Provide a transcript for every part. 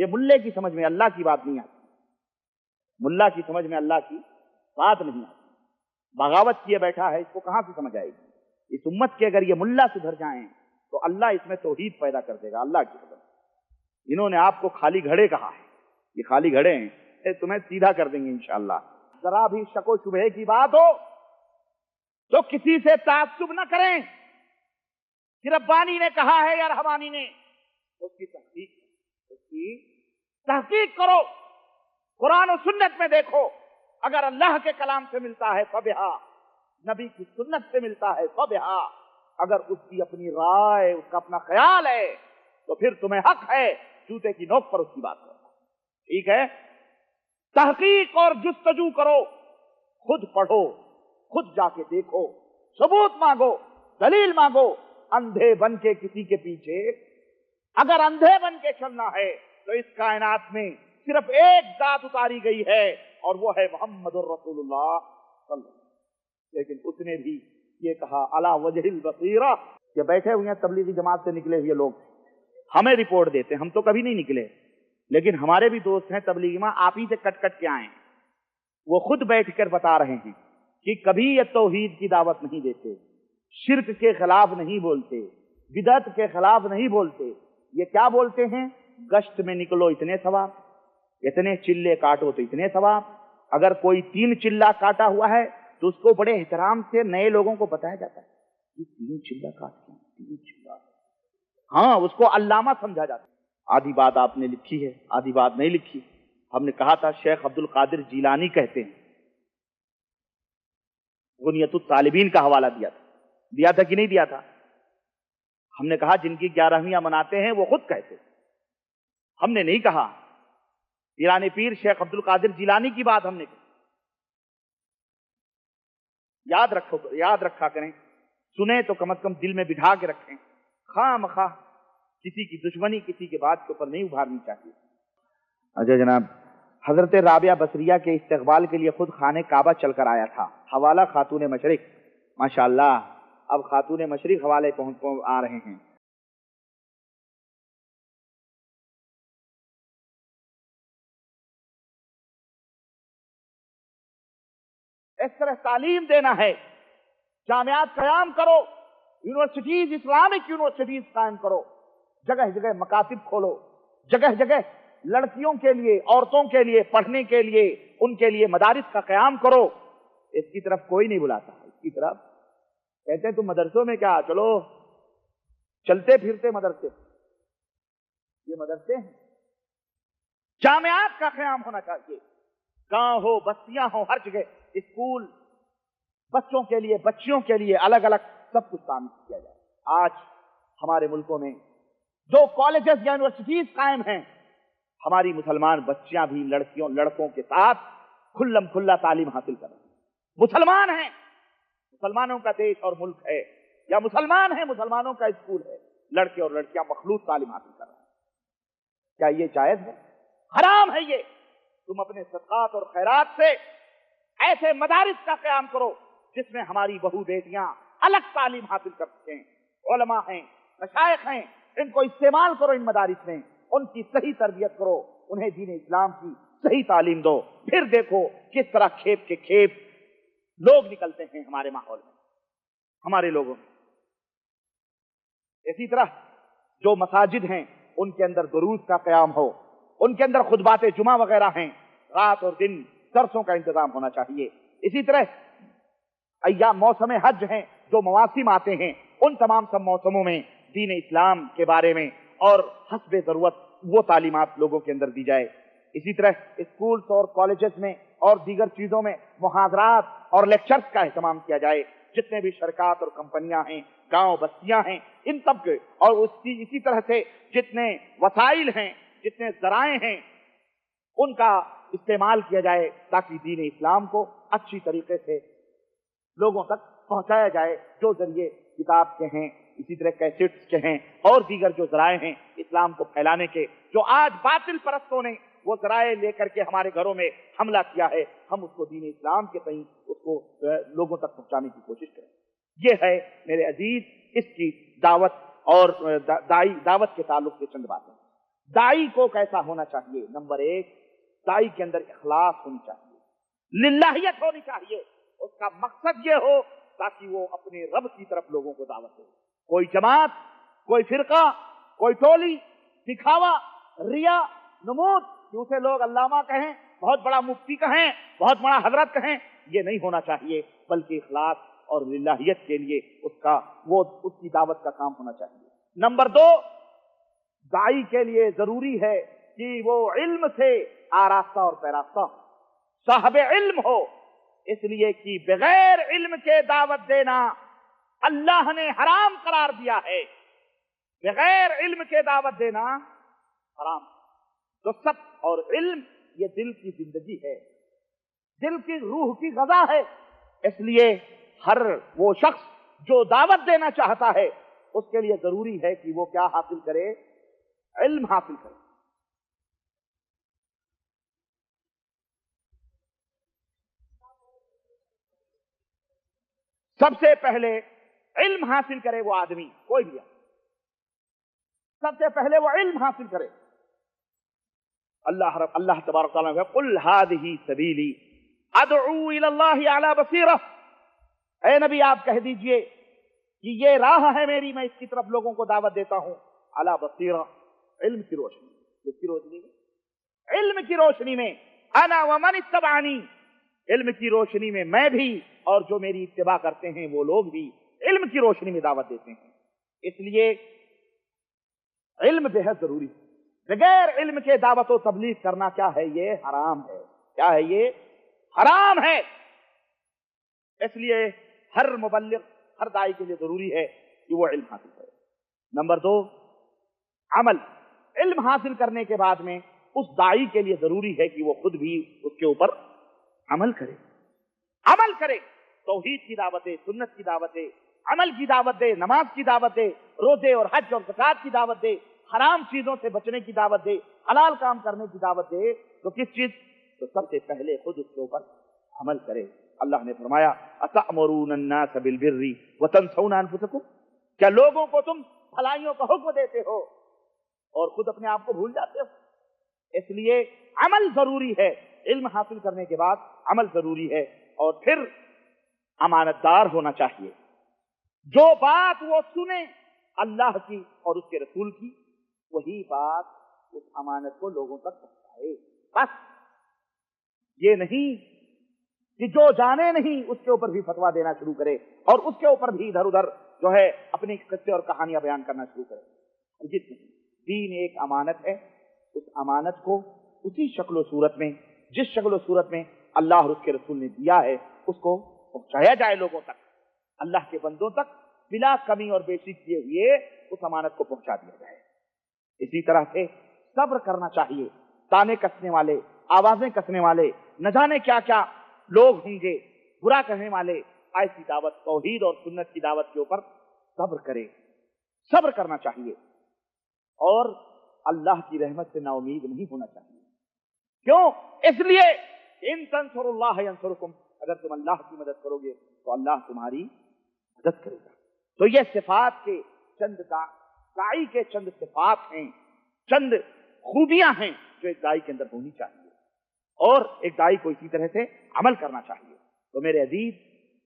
یہ ملے کی سمجھ میں اللہ کی بات نہیں آتی، ملا کی سمجھ میں اللہ کی بات نہیں آتی، بغاوت کیے بیٹھا ہے، اس کو کہاں سے سمجھ آئے گی؟ اس امت کے اگر یہ ملا سدھر جائیں تو اللہ اس میں توحید پیدا کر دے گا اللہ کی قدر۔ انہوں نے آپ کو خالی گھڑے کہا ہے، یہ خالی گھڑے ہیں، تمہیں سیدھا کر دیں گے انشاءاللہ۔ ذرا بھی شک و شبہے کی بات ہو تو کسی سے تعصب نہ کریں، کہ ربانی نے کہا ہے یا رحمانی نے، اس کی تحقیق کرو، قرآن و سنت میں دیکھو، اگر اللہ کے کلام سے ملتا ہے فبہا، نبی کی سنت سے ملتا ہے فبہا، اگر اس کی اپنی رائے، اس کا اپنا خیال ہے تو پھر تمہیں حق ہے جوتے کی نوک پر اس کی بات کرنا، ٹھیک ہے؟ تحقیق اور جستجو کرو، خود پڑھو، خود جا کے دیکھو، ثبوت مانگو، دلیل مانگو۔ اندھے بن کے کسی کے پیچھے اگر اندھے بن کے چلنا ہے تو اس کائنات میں صرف ایک ذات اتاری گئی ہے اور وہ ہے محمد الرسول اللہ صلی اللہ علیہ وسلم۔ لیکن اس نے بھی یہ کہا علی وجہ البصیرہ، کہ بیٹھے ہوئے ہیں تبلیغی جماعت سے نکلے ہوئے لوگ، ہمیں رپورٹ دیتے ہیں، ہم تو کبھی نہیں نکلے، لیکن ہمارے بھی دوست ہیں تبلیغی میں، آپ ہی سے کٹ کٹ کے آئے ہیں، وہ خود بیٹھ کر بتا رہے ہیں کہ کبھی یہ توحید کی دعوت نہیں دیتے، شرک کے خلاف نہیں بولتے، بدعت کے خلاف نہیں بولتے، یہ کیا بولتے ہیں؟ گشت میں نکلو اتنے ثواب، اتنے چلے کاٹو تو اتنے ثواب۔ اگر کوئی 3 چلہ کاٹا ہوا ہے تو اس کو بڑے احترام سے نئے لوگوں کو بتایا جاتا ہے، یہ 3 چلہ کاٹتے ہیں، 3 چلہ، ہاں، اس کو علامہ سمجھا جاتا ہے۔ آدھی بات آپ نے لکھی ہے، آدھی بات نہیں لکھی۔ ہم نے کہا تھا شیخ عبد القادر جیلانی کہتے ہیں، غنیت الطالبین کا حوالہ دیا تھا کہ نہیں دیا تھا؟ ہم نے کہا جن کی 11ویں مناتے ہیں وہ خود کہتے، ہم نے نہیں کہا، پیران پیر شیخ عبد القادر جیلانی کی بات ہم نے کہی۔ یاد رکھا کریں، سنیں تو کم از کم دل میں بٹھا کے رکھیں، خواہ مخواہ کسی کی دشمنی کسی کے بات کے اوپر نہیں ابھارنی چاہیے۔ اچھا جناب، حضرت رابعہ بصریہ کے استقبال کے لیے خود خانہ کعبہ چل کر آیا تھا، حوالہ خاتون مشرق۔ ماشاءاللہ، اب خاتون مشرق حوالے آ رہے ہیں۔ اس طرح تعلیم دینا ہے، جامعات قیام کرو، یونیورسٹیز، اسلامک یونیورسٹیز قائم کرو، جگہ جگہ مکاتب کھولو، جگہ جگہ لڑکیوں کے لیے، عورتوں کے لیے پڑھنے کے لیے، ان کے لیے مدارس کا قیام کرو۔ اس کی طرف کوئی نہیں بلاتا، اس کی طرف کہتے ہیں تم مدرسوں میں کیا، چلو چلتے پھرتے مدرسے، یہ مدرسے ہیں۔ جامعات کا قیام ہونا چاہیے، گاؤں ہو، بستیاں ہو، ہر جگہ اسکول، بچوں کے لیے، بچیوں کے لیے الگ الگ سب کچھ کام کیا جائے۔ آج ہمارے ملکوں میں جو کالجز یا یونیورسٹیز قائم ہیں، ہماری مسلمان بچیاں بھی لڑکیوں لڑکوں کے ساتھ کھلم کھلا تعلیم حاصل کر رہے ہیں۔ مسلمان ہیں، مسلمانوں کا دیش اور ملک ہے، یا مسلمان ہیں، مسلمانوں کا اسکول ہے، لڑکے اور لڑکیاں مخلوط تعلیم حاصل کر رہے ہیں۔ کیا یہ جائز ہے؟ حرام ہے یہ۔ تم اپنے صدقات اور خیرات سے ایسے مدارس کا قیام کرو جس میں ہماری بہو بیٹیاں الگ تعلیم حاصل کر سکیں، علماء ہیں، مشائخ ہیں، ان کو استعمال کرو، ان مدارس میں ان کی صحیح تربیت کرو، انہیں دین اسلام کی صحیح تعلیم دو، پھر دیکھو کس طرح کھیپ کے کھیپ لوگ نکلتے ہیں ہمارے ماحول میں، ہمارے لوگوں میں۔ اسی طرح جو مساجد ہیں ان کے اندر دروس کا قیام ہو، ان کے اندر خطبات جمعہ وغیرہ ہیں، رات اور دن درسوں کا انتظام ہونا چاہیے۔ اسی طرح ایام موسم حج ہیں، جو مواسم آتے ہیں، ان تمام سب موسموں میں دین اسلام کے بارے میں اور حسب ضرورت وہ تعلیمات لوگوں کے اندر دی جائے۔ اسی طرح اسکولز اور کالجز میں اور دیگر چیزوں میں محاضرات اور لیکچرز کا اہتمام کیا جائے۔ جتنے بھی شرکات اور کمپنیاں ہیں، گاؤں بستیاں ہیں، ان سب کے، اور اسی طرح سے جتنے وسائل ہیں، جتنے ذرائع ہیں، ان کا استعمال کیا جائے تاکہ دین اسلام کو اچھی طریقے سے لوگوں تک پہنچایا جائے، جو ذریعے کتاب کے ہیں، اسی طرح کیسٹس کے ہیں، اور دیگر جو ذرائع ہیں اسلام کو پھیلانے کے، جو آج باطل پرستوں نے وہ ذرائع لے کر کے ہمارے گھروں میں حملہ کیا ہے، ہم اس کو دین اسلام کے تئیں اس کو لوگوں تک پہنچانے کی کوشش کریں۔ یہ ہے میرے عزیز اس کی دعوت اور دعوت کے تعلق سے چند باتیں۔ दाई को कैसा होना चाहिए? नंबर एक, दाई के अंदर इखलास होनी चाहिए, लिल्लाहियत होनी चाहिए। उसका मकसद ये हो ताकि वो अपने रब की तरफ लोगों को दावत दे। कोई जमात, कोई फिरका, कोई टोली, दिखावा, रिया, नमूद कि उसे लोग अल्लामा कहें, बहुत बड़ा मुफ्ती कहें, बहुत बड़ा हजरत कहें, ये नहीं होना चाहिए, बल्कि इखलास और लिल्लाहियत के लिए उसकी दावत का काम होना चाहिए। नंबर दो, दाई के लिए जरूरी है कि वो इल्म से आरास्ता और पैरास्ता, साहब इल्म हो, इसलिए कि बगैर इल्म के दावत देना अल्लाह ने हराम करार दिया है। बगैर इल्म के दावत देना हराम। तो सब और इल्म ये दिल की जिंदगी है, दिल की रूह की गज़ा है। इसलिए हर वो शख्स जो दावत देना चाहता है उसके लिए जरूरी है कि वो क्या हासिल करे? इल्म हासिल करे। सबसे पहले इल्म हासिल करे वो आदमी, कोई भी, सबसे पहले वो इल्म हासिल करे। अल्लाह तबारक तआला ने कुल हादिही सबीली अदउ इलल्लाहि अला बसीरा, ऐ नबी आप कह दीजिए कि ये राह है मेरी, मैं इसकी तरफ लोगों को दावत देता हूं, अला बसीरा, इल्म की रोशनी। किसकी रोशनी में? इल्म की रोशनी में। अना व मन इत्तबानी, इल्म की रोशनी में मैं भी और जो मेरी इत्तिबा करते हैं वो लोग भी इल्म की रोशनी में दावत देते हैं। इसलिए इल्म बेहद जरूरी है। बगैर इल्म के दावत व तबलीग करना क्या है? ये हराम है। क्या है? ये हराम है। इसलिए हर मुबल्लिग, हर दाई के लिए जरूरी है कि वो इल्म हासिल करे। नंबर दो, अमल। इल्म हासिल करने के बाद में उस दाई के लिए जरूरी है कि वो खुद भी उसके ऊपर अमल करे। अमल करे, तौहीद की दावत दे, सुन्नत की दावत दे, अमल की दावत दे, नमाज की दावत दे, रोजे और हज और ज़कात की दावत दे, हराम चीजों से बचने की दावत दे, हलाल काम करने की दावत दे। तो किस चीज? तो सबसे पहले खुद उसके ऊपर अमल करे। अल्लाह ने फरमाया अतअमुरून अन्नास बिलबिर्रि व तंसौना अनफुसकुम, क्या लोगों को तुम भलाइयों का हुक्म देते हो और खुद अपने आप को भूल जाते हो? इसलिए अमल जरूरी है। इल्म हासिल करने के बाद अमल जरूरी है। और फिर अमानतदार होना चाहिए। जो बात वो सुने अल्लाह की और उसके रसूल की, वही बात उस अमानत को लोगों तक पहुंचाए। बस ये नहीं कि जो जाने नहीं उसके ऊपर भी फतवा देना शुरू करे और उसके ऊपर भी इधर उधर जो है अपनी किस्से और कहानियां बयान करना शुरू करे। दीन एक अमानत है। उस अमानत को उसी शक्ल सूरत में, जिस शक्ल सूरत में अल्लाह और उसके रसूल ने दिया है, उसको पहुंचाया जाए लोगों तक, अल्लाह के बंदों तक बिला कमी और बेशी किए हुए उस अमानत को पहुंचा दिया जाए। इसी तरह से सब्र करना चाहिए। ताने कसने वाले, आवाजें कसने वाले, न जाने क्या क्या लोग होंगे, बुरा कहने वाले, ऐसी दावत, तौहीद और सुन्नत की दावत के ऊपर सब्र करे। सब्र करना चाहिए और अल्लाह की रहमत से नाउमीद नहीं होना चाहिए। क्यों? इसलिए इन तंसुरुल्लाह यंसुरकुम, अगर तुम अल्लाह की मदद करोगे तो अल्लाह तुम्हारी मदद करेगा। तो ये सिफात के चंद दाई के चंद सिफात हैं, चंद खूबियां हैं जो एक दाई के अंदर होनी चाहिए। और एक दाई को इसी तरह से अमल करना चाहिए। तो मेरे अजीज,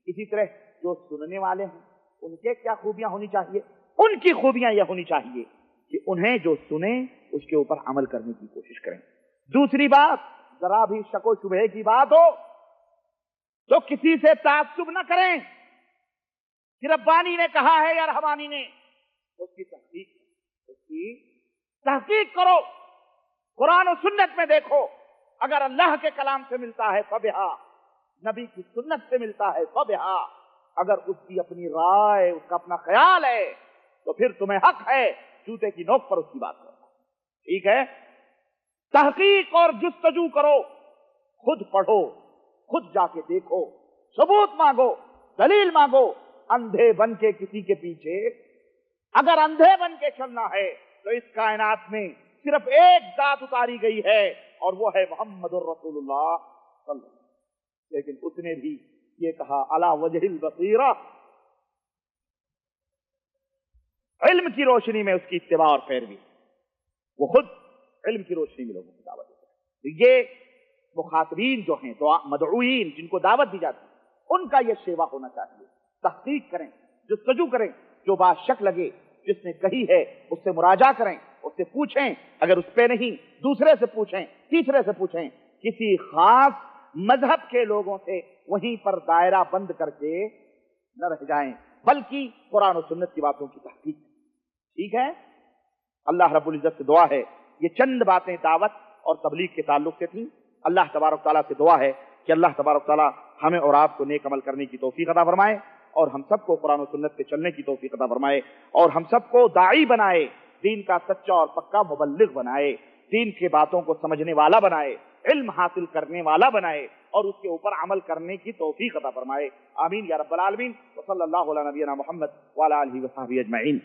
इसी तरह जो सुनने वाले हैं उनके क्या खूबियां होनी चाहिए? उनकी खूबियां यह होनी चाहिए कि उन्हें जो सुने उसके ऊपर अमल करने की कोशिश करें। दूसरी बात, जरा भी शको शुबहे की बात हो तो किसी से ताज्जुब न करें कि रब्बानी ने कहा है या रहमानी ने, उसकी तहकीक करो। कुरान और सुन्नत में देखो, अगर अल्लाह के कलाम से मिलता है फबिहा, नबी की सुन्नत से मिलता है फबिहा, अगर उसकी अपनी राय, उसका अपना ख्याल है तो फिर तुम्हें हक है जूते की नोक पर उसकी बात करना। ठीक है? तहकीक और जुस्तजू करो, खुद पढ़ो, खुद जाके देखो, सबूत मांगो, दलील मांगो। अंधे बन के किसी के पीछे अगर अंधे बन के चलना है तो इस कायनात में सिर्फ एक जात उतारी गई है और वो है मोहम्मदुर रसूलुल्लाह सल्लल्लाहु अलैहि वसल्लम। लेकिन उसने भी ये कहा अला वजहिल बसीरा, इल्म की रोशनी में उसकी इत्तिबा और पैरवी। वो खुद علم کی روشنی میں لوگوں کو دعوت دیتے ہیں۔ یہ مخاطبین جو ہیں مدعوین جن کو دعوت دی جاتی ہے ان کا یہ شیوا ہونا چاہیے۔ تحقیق کریں، جستجو کریں، جو بات شک لگے جس نے کہی ہے اس سے مراجعہ کریں، اس سے پوچھیں، اگر اس پہ نہیں دوسرے سے پوچھیں، تیسرے سے پوچھیں، کسی خاص مذہب کے لوگوں سے وہیں پر دائرہ بند کر کے نہ رہ جائیں، بلکہ قرآن و سنت کی باتوں کی تحقیق۔ ٹھیک ہے؟ اللہ رب العزت سے دعا ہے، یہ چند باتیں دعوت اور تبلیغ کے تعلق سے تھیں۔ اللہ تبارک تعالیٰ سے دعا ہے کہ اللہ تبارک تعالیٰ ہمیں اور آپ کو نیک عمل کرنے کی توفیق عطا فرمائے، اور ہم سب کو قرآن و سنت پہ چلنے کی توفیق عطا فرمائے، اور ہم سب کو داعی بنائے، دین کا سچا اور پکا مبلغ بنائے، دین کی باتوں کو سمجھنے والا بنائے، علم حاصل کرنے والا بنائے، اور اس کے اوپر عمل کرنے کی توفیق عطا فرمائے۔ آمین یا رب العالمین۔ وصلی اللہ علی نبینا محمد وعلی آلہ وصحبہ اجمعین۔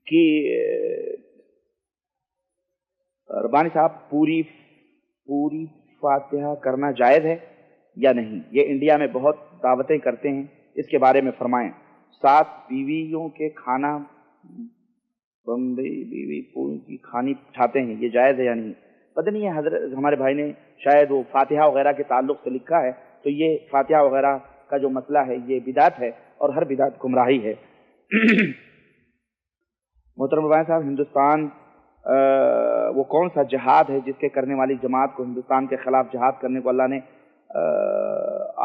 کہ ربانی صاحب پوری فاتحہ کرنا جائز ہے یا نہیں؟ یہ انڈیا میں بہت دعوتیں کرتے ہیں، اس کے بارے میں فرمائیں۔ 7 بیویوں کے کھانا بمبئی بیوی پوری کی کھانی اٹھاتے ہیں، یہ جائز ہے یا نہیں؟ پتہ نہیں ہے، حضرت ہمارے بھائی نے شاید وہ فاتحہ وغیرہ کے تعلق سے لکھا ہے، تو یہ فاتحہ وغیرہ کا جو مسئلہ ہے یہ بدعت ہے، اور ہر بدعت گمراہی ہے۔ محترم ربانی صاحب، ہندوستان وہ کون سا جہاد ہے جس کے کرنے والی جماعت کو ہندوستان کے خلاف جہاد کرنے کو اللہ نے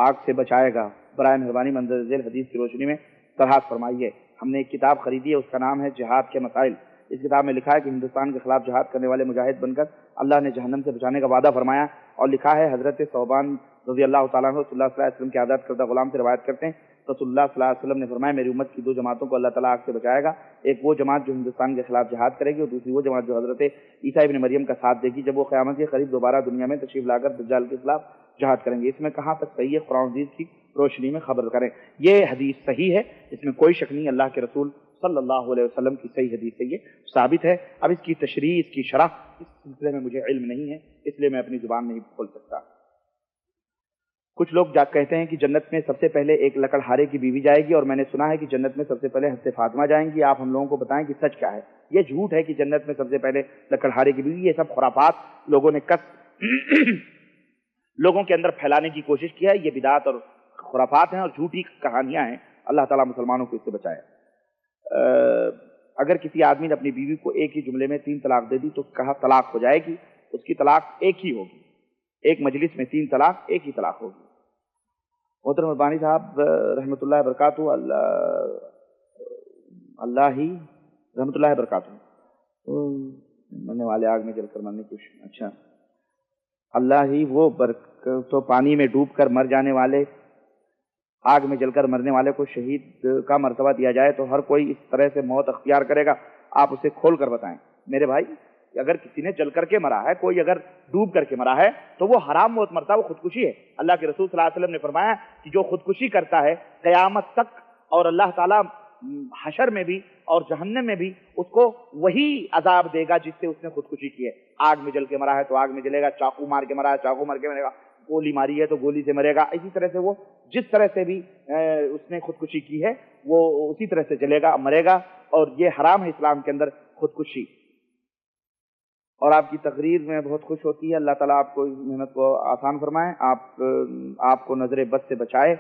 آگ سے بچائے گا؟ برائے مہربانی مندرجہ ذیل حدیث کی روشنی میں صراحت فرمائیے۔ ہم نے ایک کتاب خریدی ہے، اس کا نام ہے جہاد کے مسائل۔ اس کتاب میں لکھا ہے کہ ہندوستان کے خلاف جہاد کرنے والے مجاہد بن کر اللہ نے جہنم سے بچانے کا وعدہ فرمایا، اور لکھا ہے حضرت ثوبان رضی اللہ تعالیٰ عنہ رسول اللہ صلی اللہ علیہ وسلم کے آزاد کردہ غلام سے روایت کرتے ہیں، رسول اللہ صلی اللہ علیہ وسلم نے فرمایا میری امت کی 2 جماعتوں کو اللہ تعالیٰ آگ سے بچائے گا، ایک وہ جماعت جو ہندوستان کے خلاف جہاد کرے گی، اور دوسری وہ جماعت جو حضرت عیسیٰ ابن مریم کا ساتھ دے گی جب وہ قیامت کے قریب دوبارہ دنیا میں تشریف لا کر دجال کے خلاف جہاد کریں گے۔ اس میں کہاں تک صحیح ہے؟ قرآن حدیث کی روشنی میں خبر کریں۔ یہ حدیث صحیح ہے، اس میں کوئی شک نہیں، اللہ کے رسول صلی اللہ علیہ وسلم کی صحیح حدیث سے یہ ثابت ہے۔ اب اس کی تشریح، اس کی شرح، اس سلسلے میں مجھے علم نہیں ہے، اس لیے میں اپنی زبان نہیں کھول سکتا۔ کچھ لوگ کہتے ہیں کہ جنت میں سب سے پہلے ایک لکڑہارے کی بیوی جائے گی، اور میں نے سنا ہے کہ جنت میں سب سے پہلے حضرت فاطمہ جائیں گی۔ آپ ہم لوگوں کو بتائیں کہ سچ کیا ہے؟ یہ جھوٹ ہے کہ جنت میں سب سے پہلے لکڑہارے کی بیوی، یہ سب خرافات لوگوں نے لوگوں کے اندر پھیلانے کی کوشش کی ہے۔ یہ بدعات اور خرافات ہیں اور جھوٹی کہانیاں ہیں۔ اللہ تعالیٰ مسلمانوں کو اس سے بچائے۔ اگر کسی آدمی نے اپنی بیوی کو ایک ہی جملے میں 3 طلاق دے دی تو کہا طلاق ہو جائے گی؟ اس کی طلاق ایک ہی ہوگی، ایک مجلس میں 3 طلاق، ایک ہی طلاق ہوگی۔ محترم ربانی صاحب رحمۃ اللہ وبرکاتہ، اللہ ہی رحمۃ اللہ وبرکاتہ، مرنے والے آگ میں جل کر مرنے کی، اچھا، اللہ ہی وہ تو پانی میں ڈوب کر مر جانے والے، آگ میں جل کر مرنے والے کو شہید کا مرتبہ دیا جائے تو ہر کوئی اس طرح سے موت اختیار کرے گا؟ آپ اسے کھول کر بتائیں۔ میرے بھائی، اگر کسی نے جل کر کے مرا ہے، کوئی اگر ڈوب کر کے مرا ہے تو وہ حرام موت مرتا ہے، وہ خودکشی ہے۔ اللہ کے رسول صلی اللہ علیہ وسلم نے فرمایا کہ جو خودکشی کرتا ہے قیامت تک، اور اللہ تعالیٰ حشر میں بھی اور جہنم میں بھی اس کو وہی عذاب دے گا جس سے اس نے خودکشی کی ہے۔ آگ میں جل کے مرا ہے تو آگ میں جلے گا، چاقو مار کے مرا ہے چاقو مار کے مرے گا، گولی ماری ہے تو گولی سے مرے گا۔ اسی طرح سے وہ جس طرح سے بھی اس نے خودکشی کی ہے وہ اسی طرح سے جلے گا، مرے گا، اور یہ حرام ہے اسلام کے اندر خودکشی۔ اور آپ کی تقریر میں بہت خوش ہوتی ہے، اللہ تعالیٰ آپ کو اس محنت کو آسان فرمائے، آپ کو نظر بد سے بچائے،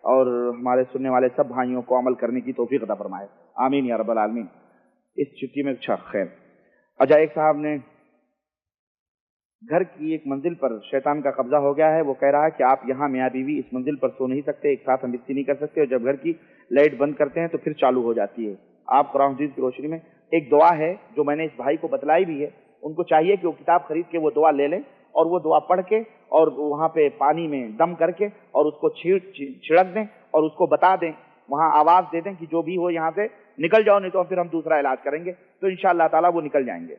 اور ہمارے سننے والے سب بھائیوں کو عمل کرنے کی توفیق عطا فرمائے، آمین یا رب العالمین۔ اس چھٹی میں اچھا خیر۔ اچھا، ایک صاحب نے گھر کی ایک منزل پر شیطان کا قبضہ ہو گیا ہے، وہ کہہ رہا ہے کہ آپ یہاں میاں بیوی اس منزل پر سو نہیں سکتے، ایک ساتھ ہم بستری نہیں کر سکتے، اور جب گھر کی لائٹ بند کرتے ہیں تو پھر چالو ہو جاتی ہے۔ آپ قرآن حدیث کی روشنی میں ایک دعا ہے جو میں نے اس بھائی کو بتلائی بھی ہے، ان کو چاہیے کہ وہ کتاب خرید کے وہ دعا لے لیں، اور وہ دعا پڑھ کے اور وہاں پہ پانی میں دم کر کے اور اس کو چھڑک دیں اور اس کو بتا دیں، وہاں آواز دے دیں کہ جو بھی ہو یہاں سے نکل جاؤ، نہیں تو پھر ہم دوسرا علاج کریں گے، تو انشاءاللہ تعالیٰ وہ نکل جائیں گے۔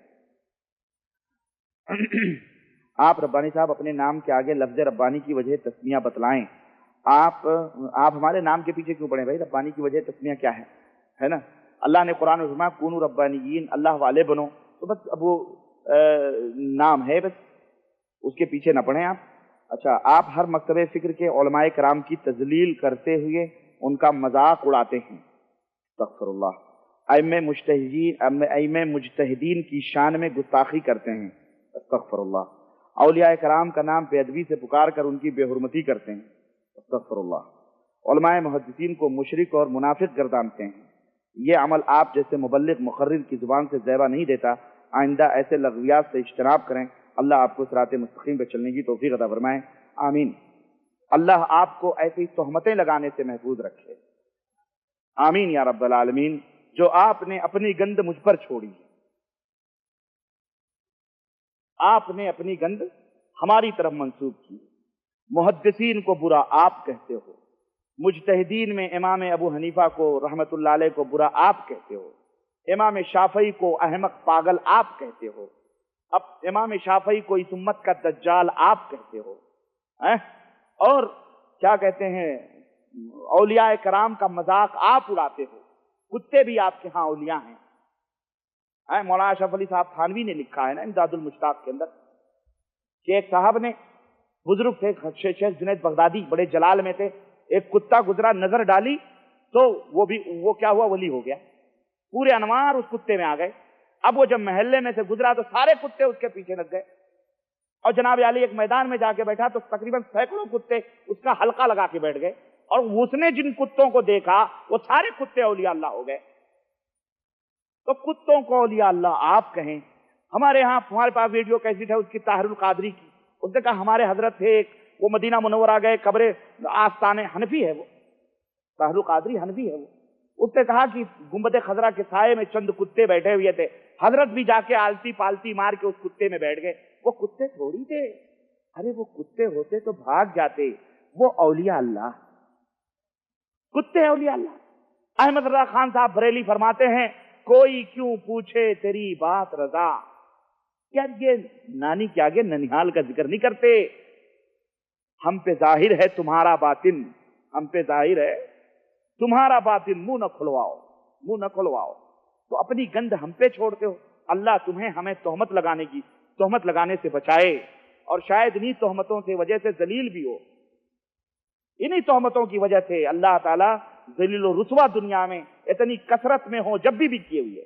آپ ربانی صاحب اپنے نام کے آگے لفظ ربانی کی وجہ تسمیہ بتلائیں۔ آپ ہمارے نام کے پیچھے کیوں پڑے بھائی؟ ربانی کی وجہ تسمیہ کیا ہے نا؟ اللہ نے قرآن میں فرمایا کونوا ربانیین، اللہ والے بنو، تو بس اب وہ نام ہے، بس اس کے پیچھے نہ پڑھیں آپ۔ اچھا، آپ ہر مکتبہ فکر کے علماء کرام کی تذلیل کرتے ہوئے ان کا مذاق اڑاتے ہیں، استغفر اللہ۔ अइम्मे मुजतहिदीन की शान में गुस्ताखी करते हैं, अस्तगफिरुल्लाह। औलिया कराम का नाम बेअदबी से पुकार कर उनकी बेहुरमती करते हैं, अस्तगफिरुल्लाह। उलमाए मुहद्दिसीन को मुशरिक और मुनाफिक गर्दानते हैं। ये अमल आप जैसे मुबल्लिग मुकर्रिर की जुबान से ज़ैबा नहीं देता। आइंदा ऐसे लग़वियात से इज्तनाब करें। अल्लाह आपको सिराते मुस्तकीम पर चलने की तौफीक अता फरमाए, आमीन। अल्लाह आपको ऐसी तोहमतें लगाने से महफूज रखे, आमीन या रब्बल आलमीन। जो आपने अपनी गंद मुझ पर छोड़ी, आपने अपनी गंद हमारी तरफ मंसूब की। मुहद्दिसीन को बुरा आप कहते हो, मुजतहिदीन में इमाम अबू हनीफा को रहमतुल्लाह अलैह को बुरा आप कहते हो, इमाम शाफई को अहमक पागल आप कहते हो, अब इमाम शाफई को इस उम्मत का दज्जाल आप कहते हो, और क्या कहते हैं, औलिया कराम का मजाक आप उड़ाते हो। कुत्ते भी आपके यहाँ औलिया हैं। मौलाना अशरफ अली साहब थानवी ने लिखा है ना इमदादुल मुश्ताक के अंदर कि एक साहब ने, बुजुर्ग थे, शेख जुनैद बगदादी, बड़े जलाल में थे, एक कुत्ता गुजरा, नजर डाली तो वो क्या हुआ, वली हो गया। पूरे अनवार उस कुत्ते में आ गए। अब वो जब महल्ले में से गुजरा तो सारे कुत्ते उसके पीछे लग गए, और जनाब अली एक मैदान में जाके बैठा तो तकरीबन सैकड़ों कुत्ते उसका हल्का लगा के बैठ गए, और उसने जिन कुत्तों को देखा वो सारे कुत्ते औलिया अल्लाह हो गए। तो कुत्तों को औलिया अल्लाह आप कहें। हमारे यहाँ, हमारे पास वीडियो कैसेट है उसकी, ताहिरुल कादरी की। उसने कहा हमारे हजरत थे एक, वो मदीना मुनव्वरा गए, कब्रे आस्ताने, हनफी है वो, ताहिरुल कादरी हनफी है वो। उसने कहा कि गुंबद खजरा के साये में चंद कुत्ते बैठे हुए थे, हजरत भी जाके आलती पालती मार के उस कुत्ते में बैठ गए। वो कुत्ते थोड़ी थे, अरे वो कुत्ते होते तो भाग जाते, वो औलिया अल्लाह, कुत्ते औलिया अल्लाह। अहमद रजा खान साहब बरेली फरमाते हैं, कोई क्यों पूछे तेरी बात रजा। यार ये नानी के आगे ननिहाल का जिक्र नहीं करते। हम पे जाहिर है तुम्हारा बातिन, हम पे जाहिर है तुम्हारा बातिन, मुंह न खुलवाओ, मुंह न खुलवाओ। तो अपनी गंद हम पे छोड़ते हो। अल्लाह तुम्हें हमें तोहमत लगाने से बचाए, और शायद इन्हीं तोहमतों से वजह से जलील भी हो। इन्हीं तोहमतों की वजह से अल्लाह ताला जलील और रुसवा दुनिया में इतनी कसरत में हो, जब भी किए हुए।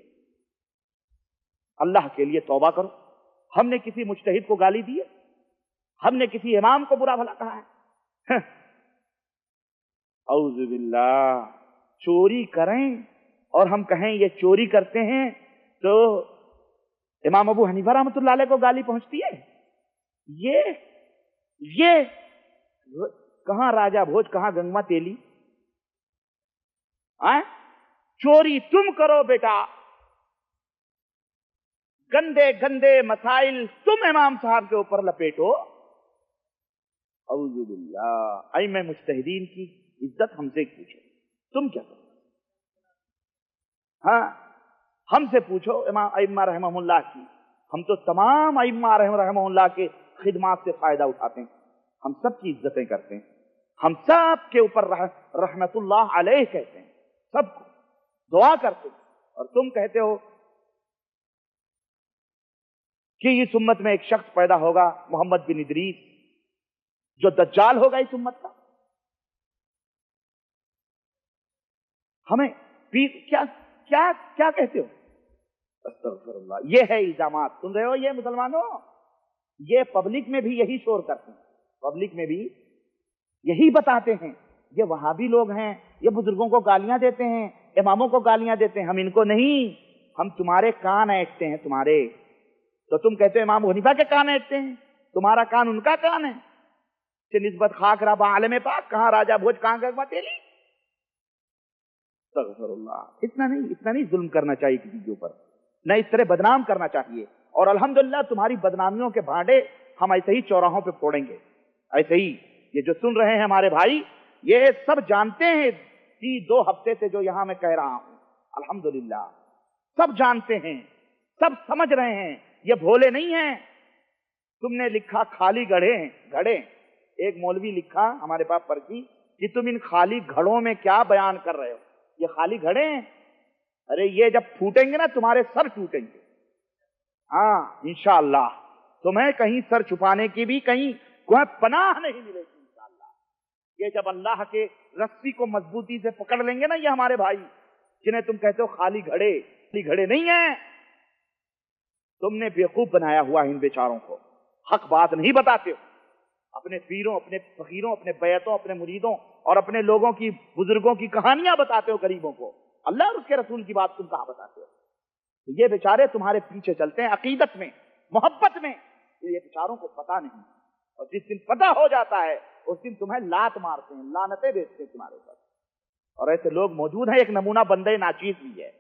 अल्लाह के लिए तौबा करो। हमने किसी मुज्तहिद को गाली दी है? हमने किसी इमाम को बुरा भला कहा है? औज़ु बिल्लाह। चोरी करें और हम कहें ये चोरी करते हैं, तो इमाम अबू हनीफा रहमतुल्लाह अलैह को गाली पहुंचती है? ये कहां राजा भोज, कहां गंगवा तेली? चोरी तुम करो बेटा, गंदे गंदे मसाइल तुम इमाम साहब के ऊपर लपेटो। औज़ु बिल्लाह। अइम्मे मुज्तहिदीन की इज्जत हमसे पूछो, तुम क्या करो? हमसे पूछो अइम्मा रहमहुल्लाह की। हम तो तमाम अइम्मा रहमहुल्लाह के खिदमात से फायदा उठाते हैं, हम सब की इज्जतें करते हैं, हम सब के ऊपर रहमतुल्लाह अलैह कहते हैं, सबको दुआ करते हैं। और तुम कहते हो कि इस उम्मत में एक शख्स पैदा होगा, मोहम्मद बिन इदरीस, जो दज्जाल होगा इस उम्मत का। हमें क्या कहते हो? अस्तगफिरुल्लाह। ये है इल्जामात, सुन रहे हो ये मुसलमानों? ये पब्लिक में भी यही शोर करते हैं, पब्लिक में भी यही बताते हैं, ये वहाबी लोग हैं, ये बुजुर्गों को गालियां देते हैं, इमामों को गालियां देते हैं, हम इनको नहीं, हम तुम्हारे कान ऐंठते हैं तुम्हारे। तो तुम कहते हो इमाम हनीफा के कान ऐंठते हैं, तुम्हारा कान उनका कान है। निस्बत खाक रबा आलम पाक, कहां राजा भोज, कहां गंगवा तेली। इतना नहीं जुल्म करना चाहिए किसी के ऊपर, न इस तरह बदनाम करना चाहिए। और अल्हम्दुलिल्लाह तुम्हारी बदनामियों के भांडे हम ऐसे ही चौराहों पे फोड़ेंगे, ऐसे ही। ये जो सुन रहे हैं हमारे भाई, ये सब जानते हैं कि 2 हफ्ते से जो यहां मैं कह रहा हूं, अल्हम्दुलिल्लाह सब जानते हैं, सब समझ रहे हैं, ये भोले नहीं हैं। तुमने लिखा खाली घड़े, एक मौलवी लिखा हमारे पास पर्ची कि तुम इन खाली घड़ों में क्या बयान कर रहे हो, ये खाली घड़े हैं। अरे ये जब फूटेंगे ना तुम्हारे सर टूटेंगे। इंशाअल्लाह तुम्हें कहीं सर छुपाने की भी कहीं कोई पनाह नहीं मिलेगी इंशाअल्लाह। ये जब अल्लाह के रस्सी को मजबूती से पकड़ लेंगे ना ये हमारे भाई, जिन्हें तुम कहते हो खाली घड़े नहीं हैं। तुमने बेवकूफ बनाया हुआ इन बेचारों को, हक बात नहीं बताते हो। अपने पीरों, अपने फकीरों, अपने बैतों, अपने मुरीदों और अपने लोगों की, बुजुर्गों की कहानियां बताते हो गरीबों को। अल्लाह और उसके रसूल की बात तुम कहां बताते हो? तो ये बेचारे तुम्हारे पीछे चलते हैं अकीदत में, मोहब्बत में, ये बेचारों को पता नहीं। और जिस दिन पता हो जाता है उस दिन तुम्हें लात मारते हैं, लानतें भेजते हैं तुम्हारे ऊपर। और ऐसे लोग मौजूद हैं। एक नमूना बंदे नाचीज भी है,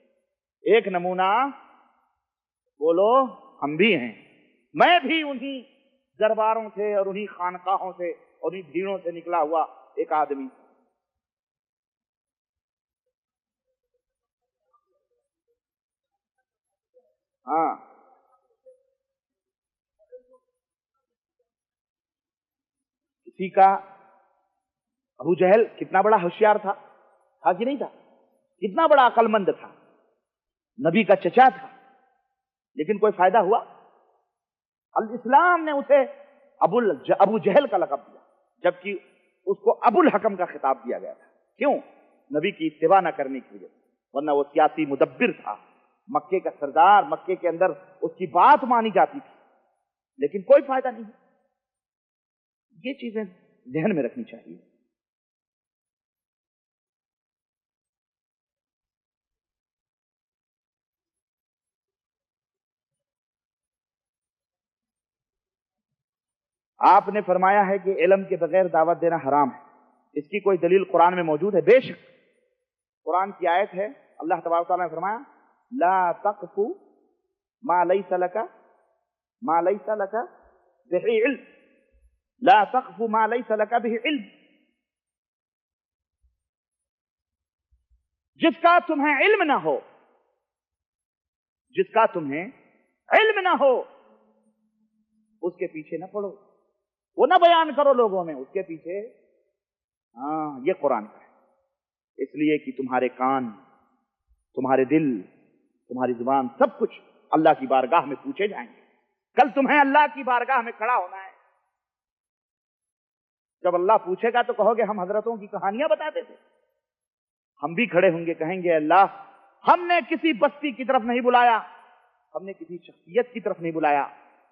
एक नमूना बोलो हम भी हैं। मैं भी उन्हीं दरबारों से और उन्हीं खानकाहों से और उन्हीं भीड़ों से निकला हुआ एक आदमी। हाँ, किसी का अबू जहल कितना बड़ा होशियार था कि नहीं था? कितना बड़ा अक्लमंद था, नबी का चचा था, लेकिन कोई फायदा हुआ? अल इस्लाम ने उसे अबू जहल का लक़ब दिया, जबकि उसको अबुल हकम का खिताब दिया गया था। क्यों? नबी की इत्तिबा न करने की वजह से, वरना वो सियासी मुदब्बिर था, मक्के का सरदार, मक्के के अंदर उसकी बात मानी जाती थी, लेकिन कोई फायदा नहीं। ये चीजें ध्यान में रखनी चाहिए। आपने फरमाया है कि इल्म के बगैर दावत देना हराम है, इसकी कोई दलील कुरान में मौजूद है? बेशक कुरान की आयत है, अल्लाह तबारक व तआला ने फरमाया ला तक़फ़ु मा लैसा लका बिही इल्म, ला तक़फ़ु मा लैसा लका बिही इल्म। जिसका तुम्हें इल्म ना हो, जिसका तुम्हें इल्म ना हो, उसके पीछे ना पड़ो, वो ना बयान करो लोगों में उसके पीछे। हाँ, ये कुरान का है। इसलिए कि तुम्हारे कान, तुम्हारे दिल, तुम्हारी जुबान, सब कुछ अल्लाह की बारगाह में पूछे जाएंगे। कल तुम्हें अल्लाह की बारगाह में खड़ा होना है। जब अल्लाह पूछेगा तो कहोगे हम हजरतों की कहानियां बताते थे। हम भी खड़े होंगे, कहेंगे अल्लाह हमने किसी बस्ती की तरफ नहीं बुलाया, हमने किसी शख्सियत की तरफ नहीं बुलाया,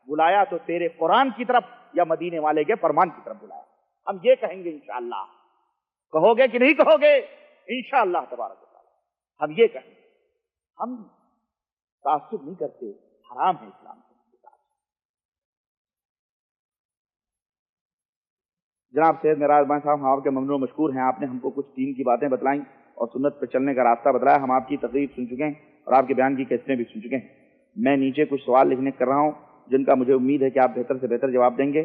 बुलाया तो तेरे कुरान की तरफ या मदीने वाले के फरमान की तरफ बुलाया। हम ये कहेंगे इंशाअल्लाह। कहोगे कि नहीं कहोगे? इंशाअल्लाह तबारक व तआला हम ये कहेंगे। हम तासुब नहीं करते, हराम है इस्लाम के साथ। जनाब सैयद मेराज भाई साहब, हम आपके ममनून मशकूर हैं। आपने हमको कुछ दीन की बातें बतलाई और सुन्नत पर चलने का रास्ता बतलाया। हम आपकी तकरीर सुन चुके हैं और आपके बयान की कैसेटें भी सुन चुके हैं। मैं नीचे कुछ सवाल लिखने कर रहा हूं, जिनका मुझे उम्मीद है कि आप बेहतर से बेहतर जवाब देंगे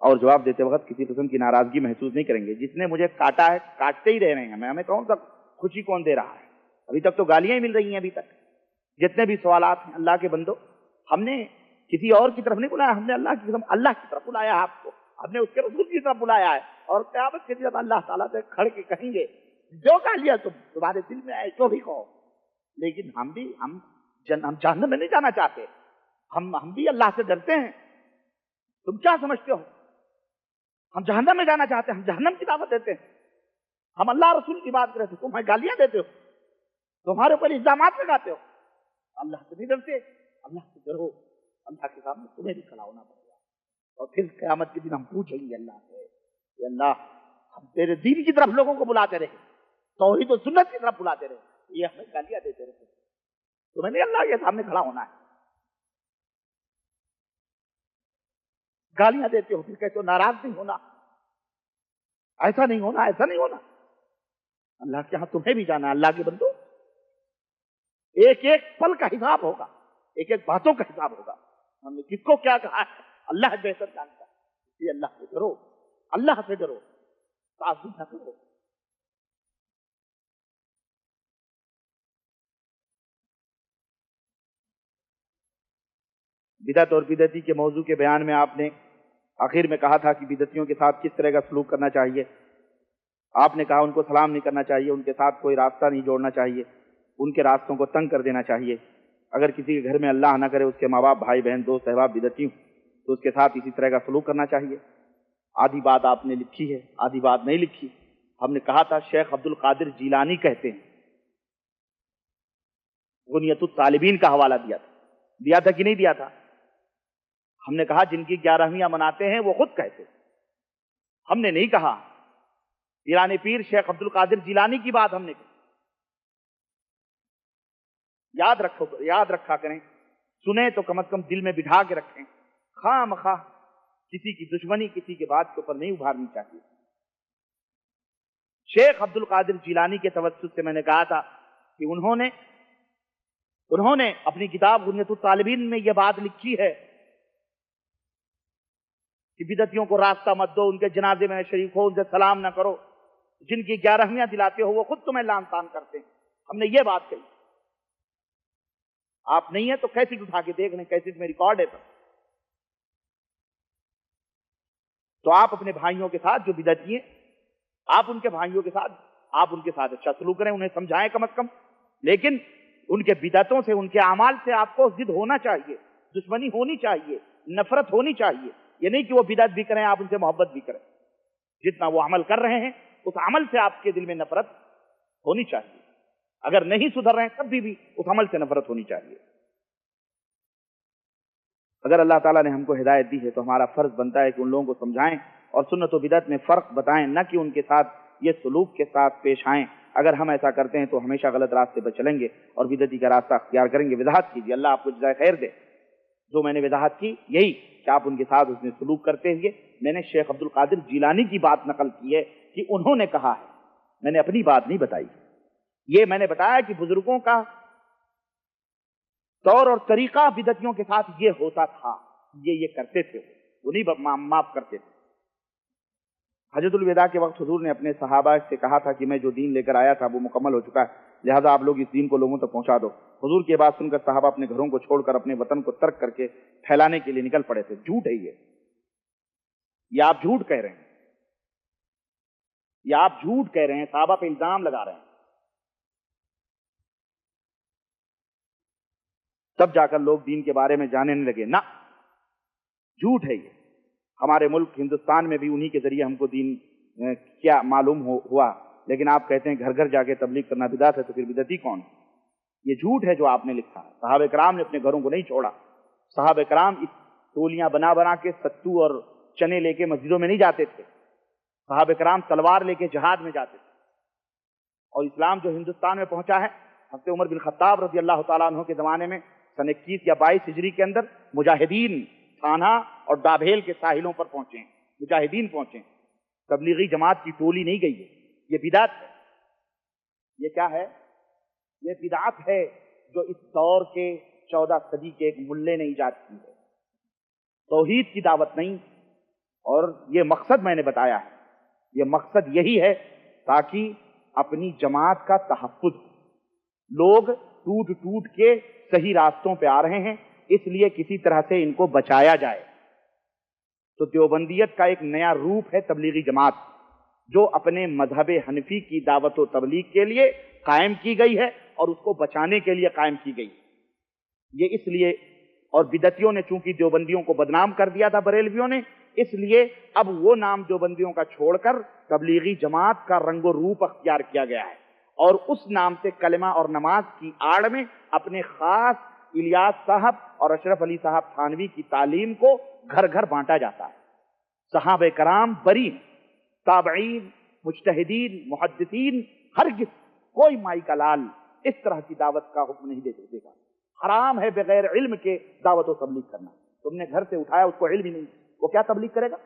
और जवाब देते वक्त किसी किस्म की नाराजगी महसूस नहीं करेंगे। जिसने मुझे काटा है, काटते ही रह रहे हैं। हमें कौन सा खुशी कौन दे रहा है? अभी तक तो गालियां ही मिल रही हैं। अभी तक जितने भी सवालात हैं, अल्लाह के बंदो, हमने किसी और की तरफ नहीं बुलाया, हमने अल्लाह की कसम अल्लाह की तरफ बुलाया है आपको। हमने उसके रसूल की तरफ बुलाया है। और क़यामत के दिन अल्लाह ताला से खड़ के कहेंगे जो गालियां तुम्हारे दिल में आए तो भी कहो। लेकिन हम जहन्नम में नहीं जाना चाहते। हम भी अल्लाह से डरते हैं। तुम क्या समझते हो हम जहन्नम में जाना चाहते हैं? हम जहन्नम की दावत देते हैं। हम अल्लाह रसूल की बात करते, तुम गालियां देते हो, तुम्हारे ऊपर इल्जामात लगाते हो। अल्लाह से नहीं डरते। अल्लाह से डरो। अल्लाह के सामने तुम्हें भी खड़ा होना पड़ेगा। और फिर क़यामत के दिन हम पूछेंगे अल्लाह से, अल्लाह हम तेरे दीन की तरफ लोगों को बुलाते रहे, तौहीद और सुन्नत की तरफ बुलाते रहे, ये हमें गालियां देते रहे। तुम्हें नहीं अल्लाह के सामने खड़ा होना है। गालियां देते हो, फिर कहते हो नाराज नहीं होना, ऐसा नहीं होना, ऐसा नहीं होना। अल्लाह के यहां तुम्हें भी जाना है। अल्लाह के बंदो, एक एक पल का हिसाब होगा, एक एक बातों का हिसाब होगा। हमने किसको क्या कहा है अल्लाह बेहतर जानता है। इसलिए अल्लाह से डरो, अल्लाह से डरो, ताज़ुब न करो। बिदअत और बिदअती के मौजू के बयान में आपने आखिर में कहा था कि बिदअतियों के साथ किस तरह का सलूक करना चाहिए। आपने कहा उनको सलाम नहीं करना चाहिए, उनके साथ कोई रास्ता नहीं जोड़ना चाहिए, उनके रास्तों को तंग कर देना चाहिए। अगर किसी के घर में अल्लाह ना करे उसके माँ बाप, भाई बहन, दोस्त अहबाब बिदअती हो तो उसके साथ इसी तरह का सलूक करना चाहिए। आधी बात आपने लिखी है, आधी बात नहीं लिखी। हमने कहा था शेख अब्दुल कादिर जीलानी कहते हैं غنیت الطالبین کا حوالہ دیا تھا کہ نہیں دیا تھا؟ ہم نے کہا جن کی 11ویں مناتے ہیں وہ خود کہتے، ہم نے نہیں کہا۔ پیران پیر شیخ عبد القادر جیلانی کی بات ہم نے کہی۔ یاد رکھا کریں، سنیں تو کم از کم دل میں بٹھا کے رکھیں، خواہ مخواہ کسی کی دشمنی کسی کے بات کے اوپر نہیں ابھارنی چاہیے۔ شیخ عبد القادر جیلانی کے توسط سے میں نے کہا تھا کہ انہوں نے اپنی کتاب غنیت الطالبین میں یہ بات لکھی ہے کہ بدعتیوں کو راستہ مت دو، ان کے جنازے میں شریک ہو، ان سے سلام نہ کرو، جن کی 11ویں دلاتے ہو وہ خود تمہیں لعن طعن کرتے ہیں۔ ہم نے یہ بات کہی۔ آپ نہیں ہے تو کیسٹ اٹھا کے دیکھ لیں، کیسٹ میں ریکارڈ ہے تو آپ اپنے بھائیوں کے ساتھ جو بدعتی ہیں، آپ ان کے بھائیوں کے ساتھ اچھا سلوک کریں، انہیں سمجھائیں کم از کم، لیکن ان کے بدعتوں سے، ان کے اعمال سے آپ کو ضد ہونا چاہیے، دشمنی ہونی چاہیے، نفرت ہونی چاہیے۔ یہ نہیں کہ وہ بدعت بھی کریں آپ ان سے محبت بھی کریں، جتنا وہ عمل کر رہے ہیں اس عمل سے آپ کے دل میں نفرت ہونی چاہیے۔ اگر نہیں سدھر رہے ہیں تب بھی اس عمل سے نفرت ہونی چاہیے۔ اگر اللہ تعالیٰ نے ہم کو ہدایت دی ہے تو ہمارا فرض بنتا ہے کہ ان لوگوں کو سمجھائیں اور سنت و بدعت میں فرق بتائیں، نہ کہ ان کے ساتھ یہ سلوک کے ساتھ پیش آئیں۔ اگر ہم ایسا کرتے ہیں تو ہمیشہ غلط راستے پر چلیں گے اور بدعتی کا راستہ اختیار کریں گے۔ وضاحت کیجیے، اللہ آپ کو جزائے خیر دے۔ جو میں نے وضاحت کی یہی کہ آپ ان کے ساتھ اس میں سلوک کرتے ہوئے، میں نے شیخ عبد القادر جیلانی کی بات نقل کی ہے کہ انہوں نے کہا ہے، میں نے اپنی بات نہیں بتائی۔ یہ میں نے بتایا کہ بزرگوں کا طور اور طریقہ بدعتیوں کے ساتھ یہ ہوتا تھا، یہ کرتے تھے، وہ نہیں معاف کرتے تھے۔ حجۃ الوداع کے وقت حضور نے اپنے صحابہ سے کہا تھا کہ میں جو دین لے کر آیا تھا وہ مکمل ہو چکا ہے، لہذا آپ لوگ اس دین کو لوگوں تک پہنچا دو۔ حضور کی بات سن کر صحابہ اپنے گھروں کو چھوڑ کر اپنے وطن کو ترک کر کے پھیلانے کے لیے نکل پڑے تھے۔ جھوٹ ہے یہ آپ جھوٹ کہہ رہے ہیں، یہ آپ جھوٹ کہہ رہے ہیں، صحابہ پہ الزام لگا رہے ہیں۔ تب جا کر لوگ دین کے بارے میں جاننے نہیں لگے، نہ، جھوٹ ہے یہ۔ ہمارے ملک ہندوستان میں بھی انہی کے ذریعے ہم کو دین کیا معلوم ہوا، لیکن آپ کہتے ہیں گھر گھر جا کے تبلیغ کرنا بدعت ہے، تو پھر بدعتی کون؟ یہ جھوٹ ہے جو آپ نے لکھا ہے۔ صحابہ کرام نے اپنے گھروں کو نہیں چھوڑا، صحابہ کرام اس ٹولیاں بنا کے ستو اور چنے لے کے مسجدوں میں نہیں جاتے تھے، صحابہ کرام تلوار لے کے جہاد میں جاتے تھے۔ اور اسلام جو ہندوستان میں پہنچا ہے، حضرت عمر بن خطاب رضی اللہ تعالیٰ عنہ کے زمانے میں سن 21 یا 22 ہجری کے اندر مجاہدین تھانہ اور ڈابھیل کے ساحلوں پر پہنچے ہیں، مجاہدین پہنچے ہیں، تبلیغی جماعت کی ٹولی نہیں گئی ہے۔ یہ بدعت ہے۔ یہ کیا ہے؟ یہ بدعت ہے جو اس دور کے 14 صدی کے ایک ملے نے ایجاد کی ہے۔ توحید کی دعوت نہیں، اور یہ مقصد میں نے بتایا ہے، یہ مقصد یہی ہے تاکہ اپنی جماعت کا تحفظ ہو۔ لوگ ٹوٹ کے صحیح راستوں پہ آ رہے ہیں، اس لیے کسی طرح سے ان کو بچایا جائے۔ تو دیوبندیت کا ایک نیا روپ ہے تبلیغی جماعت، جو اپنے مذہب حنفی کی دعوت و تبلیغ کے لیے قائم کی گئی ہے اور اس کو بچانے کے لیے قائم کی گئی۔ یہ اس لیے، اور بدعتیوں نے چونکہ دیوبندیوں کو بدنام کر دیا تھا بریلویوں نے، اس لیے اب وہ نام دیوبندیوں کا چھوڑ کر تبلیغی جماعت کا رنگ و روپ اختیار کیا گیا ہے، اور اس نام سے کلمہ اور نماز کی آڑ میں اپنے خاص الیاس صاحب اور اشرف علی صاحب تھانوی کی تعلیم کو گھر گھر بانٹا جاتا ہے۔ صحابہ کرام بری ہیں، تابعین، مجتہدین، محدثین، ہرگز کوئی مائی کا لال اس طرح کی دعوت کا حکم نہیں دے گا۔ حرام ہے بغیر علم کے دعوت و تبلیغ کرنا۔ تم نے گھر سے اٹھایا، اس کو علم ہی نہیں، وہ کیا تبلیغ کرے گا؟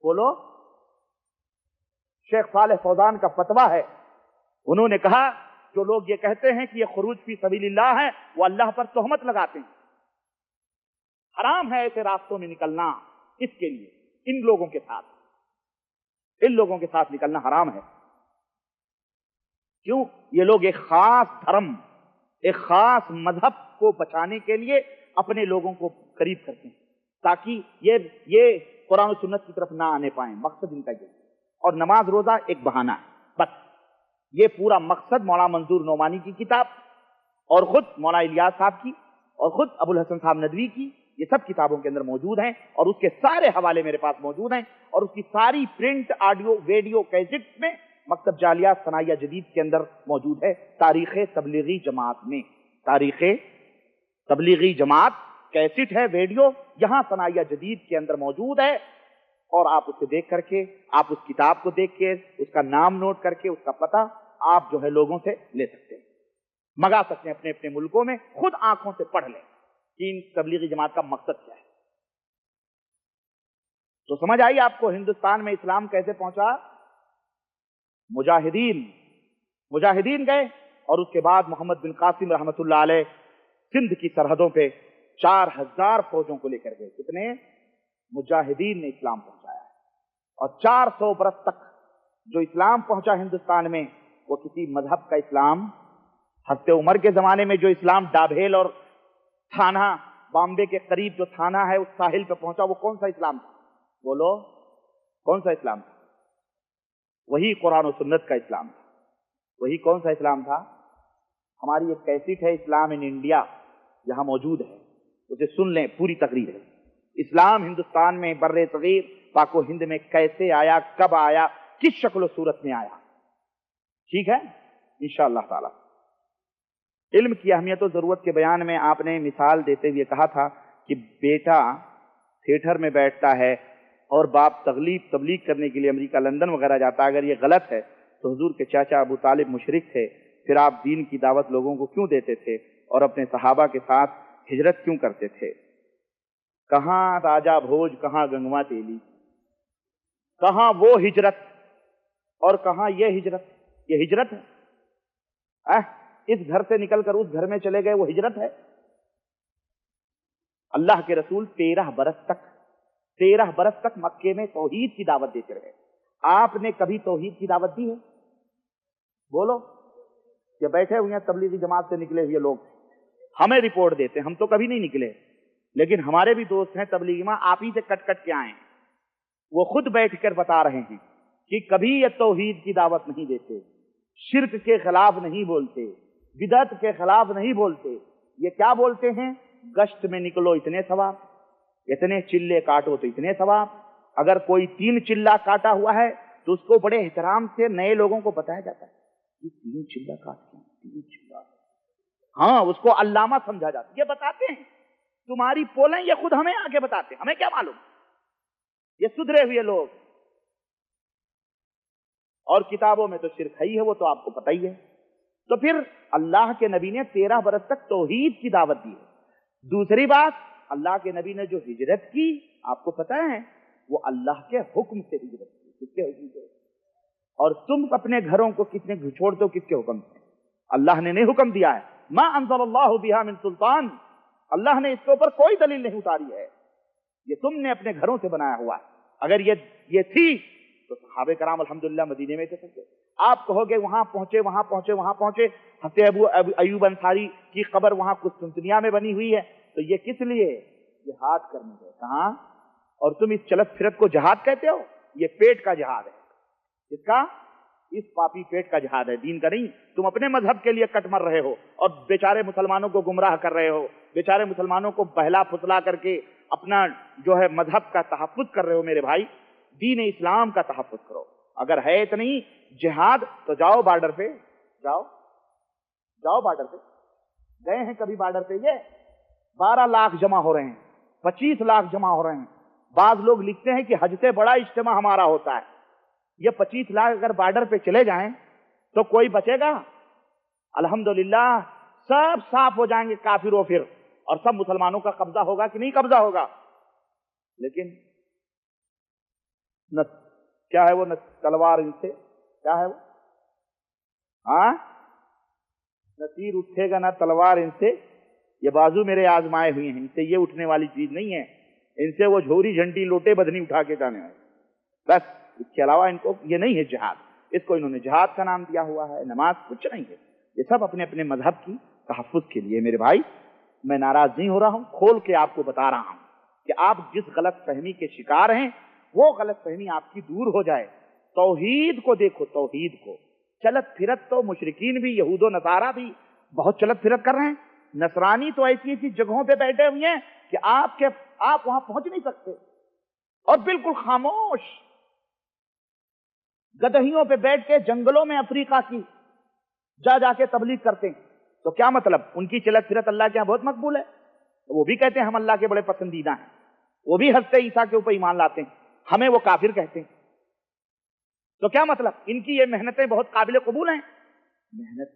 بولو۔ شیخ صالح فوزان کا فتویٰ ہے، انہوں نے کہا جو لوگ یہ کہتے ہیں کہ یہ خروج فی سبیل اللہ ہے، وہ اللہ پر تہمت لگاتے ہیں۔ حرام ہے ایسے راستوں میں نکلنا، اس کے لیے ان لوگوں کے ساتھ نکلنا حرام ہے۔ کیوں؟ یہ لوگ ایک خاص دھرم، ایک خاص مذہب کو بچانے کے لیے اپنے لوگوں کو قریب کرتے ہیں تاکہ یہ قرآن و سنت کی طرف نہ آنے پائیں۔ مقصد ان کا یہ، اور نماز روزہ ایک بہانہ ہے بس۔ یہ پورا مقصد مولانا منظور نعمانی کی کتاب اور خود مولانا الیاس صاحب کی اور خود ابو الحسن صاحب ندوی کی، یہ سب کتابوں کے اندر موجود ہیں، اور اس کے سارے حوالے میرے پاس موجود ہیں، اور اس کی ساری پرنٹ، آڈیو، ویڈیو کیسٹ میں مکتب جالیات ثنائیہ جدید کے اندر موجود ہے، تاریخ تبلیغی جماعت میں۔ تاریخ تبلیغی جماعت کیسٹ ہے، ویڈیو یہاں ثنائیہ جدید کے اندر موجود ہے، اور آپ اسے دیکھ کر کے، آپ اس کتاب کو دیکھ کے، اس کا نام نوٹ کر کے، اس کا پتہ آپ جو ہے لوگوں سے لے سکتے ہیں، منگا سکتے ہیں اپنے اپنے ملکوں میں، خود آنکھوں سے پڑھ لیں کہ ان تبلیغی جماعت کا مقصد کیا ہے۔ تو سمجھ آئی آپ کو ہندوستان میں اسلام کیسے پہنچا؟ مجاہدین گئے، اور اس کے بعد محمد بن قاسم رحمت اللہ علیہ سندھ کی سرحدوں پہ 4000 فوجوں کو لے کر گئے۔ کتنے؟ مجاہدین نے اسلام پہنچایا ہے، اور 400 برس تک جو اسلام پہنچا ہندوستان میں وہ کسی مذہب کا اسلام، حضرت عمر کے زمانے میں جو اسلام ڈابھیل اور تھانہ بامبے کے قریب جو تھانہ ہے اس ساحل پہ پہنچا، وہ کون سا اسلام تھا؟ بولو کون سا اسلام تھا؟ وہی قرآن و سنت کا اسلام تھا۔ وہی کون سا اسلام تھا؟ ہماری ایک کیسٹ ہے اسلام ان انڈیا، یہاں موجود ہے، اسے سن لیں، پوری تقریر ہے۔ اسلام ہندوستان میں بر صغیر پاک و ہند میں کیسے آیا، کب آیا، کس شکل و صورت میں آیا، ٹھیک ہے انشاءاللہ تعالی۔ علم کی اہمیت و ضرورت کے بیان میں آپ نے مثال دیتے ہوئے کہا تھا کہ بیٹا تھیٹر میں بیٹھتا ہے اور باپ تبلیغ کرنے کے لیے امریکہ لندن وغیرہ جاتا ہے۔ اگر یہ غلط ہے تو حضور کے چاچا ابو طالب مشرک تھے، پھر آپ دین کی دعوت لوگوں کو کیوں دیتے تھے اور اپنے صحابہ کے ساتھ ہجرت کیوں کرتے تھے؟ کہاں راجہ بھوج، کہاں گنگوا تیلی، کہاں وہ ہجرت اور کہاں یہ ہجرت؟ یہ ہجرت ہے؟ اس گھر سے نکل کر اس گھر میں چلے گئے، وہ ہجرت ہے؟ اللہ کے رسول 13 برس تک مکے میں توحید کی دعوت دیتے رہے۔ آپ نے کبھی توحید کی دعوت دی ہے؟ بولو، کہ بیٹھے ہوئے ہیں تبلیغی جماعت سے نکلے ہوئے لوگ ہمیں رپورٹ دیتے ہیں، ہم تو کبھی نہیں نکلے، لیکن ہمارے بھی دوست ہیں تبلیغی میں، آپ ہی سے کٹ کٹ کے آئے ہیں، وہ خود بیٹھ کر بتا رہے ہیں کہ کبھی یہ توحید کی دعوت نہیں دیتے، شرک کے خلاف نہیں بولتے، بدعت کے خلاف نہیں بولتے، یہ کیا بولتے ہیں؟ گشت میں نکلو اتنے ثواب، اتنے چلے کاٹو تو اتنے ثواب۔ اگر کوئی 3 چلا کاٹا ہوا ہے تو اس کو بڑے احترام سے نئے لوگوں کو بتایا جاتا ہے، یہ 3 چلا کاٹتے ہیں، 3 چلا، ہاں اس کو علامہ سمجھا جاتا ہے۔ یہ بتاتے ہیں تمہاری پولیں، یہ خود ہمیں آگے بتاتے ہیں، ہمیں کیا معلوم، یہ سدھرے ہوئے لوگ۔ اور کتابوں میں تو شرک ہی ہے، وہ تو آپ کو پتہ ہی ہے۔ تو پھر اللہ کے نبی نے 13 برس تک توحید کی دعوت دی ہے۔ دوسری بات، اللہ کے نبی نے جو ہجرت کی، آپ کو پتہ ہے وہ اللہ کے حکم سے ہجرت کی۔ کس کے حکم سے؟ اور تم اپنے گھروں کو کس نے چھوڑتے ہو؟ کس کے حکم سے؟ اللہ نے نہیں حکم دیا ہے، ما انزل اللہ بہا من سلطان، اللہ نے اس کے اوپر کوئی دلیل نہیں اتاری ہے، یہ تم نے اپنے گھروں سے بنایا ہوا ہے۔ اگر یہ تھی تو صحابہ کرام الحمدللہ مدینے میں تھے۔ آپ کہو گے وہاں پہنچے، حضرت ابو ایوب انصاری کی قبر وہاں قسطنطنیہ میں بنی ہوئی ہے، تو یہ کس لیے؟ جہاد کرنے گئے۔ کہاں؟ اور تم اس چلت پھرت کو جہاد کہتے ہو؟ یہ پیٹ کا جہاد ہے، اس کا، اس پاپی پیٹ کا جہاد ہے، دین کا نہیں۔ تم اپنے مذہب کے لیے کٹ مر رہے ہو اور بیچارے مسلمانوں کو گمراہ کر رہے ہو، بیچارے مسلمانوں کو بہلا پھسلا کر کے اپنا جو ہے مذہب کا تحفظ کر رہے ہو۔ میرے بھائی، دین اسلام کا تحفظ کرو۔ اگر ہے اتنی جہاد تو جاؤ بارڈر پہ، جاؤ بارڈر پہ۔ گئے ہیں کبھی بارڈر پہ؟ یہ 12 لاکھ جمع ہو رہے ہیں، 25 لاکھ جمع ہو رہے ہیں۔ بعض لوگ لکھتے ہیں کہ حج سے بڑا اجتماع ہمارا ہوتا ہے۔ یہ 25 لاکھ اگر بارڈر پہ چلے جائیں تو کوئی بچے گا؟ الحمدللہ سب صاف ہو جائیں گے کافروں، پھر اور سب مسلمانوں کا قبضہ ہوگا کہ نہیں قبضہ ہوگا؟ لیکن کیا ہے وہ تلوار ان سے، کیا ہے وہ؟ ہاں، نہ تیر اٹھے گا نہ تلوار ان سے، یہ بازو میرے آزمائے ہوئے ہیں، ان سے یہ اٹھنے والی چیز نہیں ہے، ان سے وہ جھوری جھنٹی لوٹے بدنی اٹھا کے جانے والے، بس اس کے علاوہ ان کو یہ نہیں ہے جہاد۔ اس کو انہوں نے جہاد کا نام دیا ہوا ہے، نماز کچھ نہیں ہے، یہ سب اپنے اپنے مذہب کی تحفظ کے لیے۔ میرے بھائی، میں ناراض نہیں ہو رہا ہوں، کھول کے آپ کو بتا رہا ہوں کہ آپ جس غلط فہمی کے شکار ہیں وہ غلط فہمی آپ کی دور ہو جائے۔ توحید کو دیکھو، توحید کو۔ چلت پھرت تو مشرکین بھی، یہود و نصارہ بھی بہت چلت پھرت کر رہے ہیں۔ نصرانی تو ایسی ایسی جگہوں پہ بیٹھے ہوئے ہیں کہ آپ وہاں پہنچ نہیں سکتے، اور بالکل خاموش گدہیوں پہ بیٹھ کے جنگلوں میں افریقہ کی جا کے تبلیغ کرتے ہیں۔ تو کیا مطلب؟ ان کی چلت پھرت اللہ کے یہاں بہت مقبول ہے، تو وہ بھی کہتے ہیں ہم اللہ کے بڑے پسندیدہ ہیں، وہ بھی حضرت عیسیٰ کے اوپر ایمان لاتے ہیں، ہمیں وہ کافر کہتے ہیں۔ تو کیا مطلب؟ ان کی یہ محنتیں بہت قابل قبول ہیں، محنت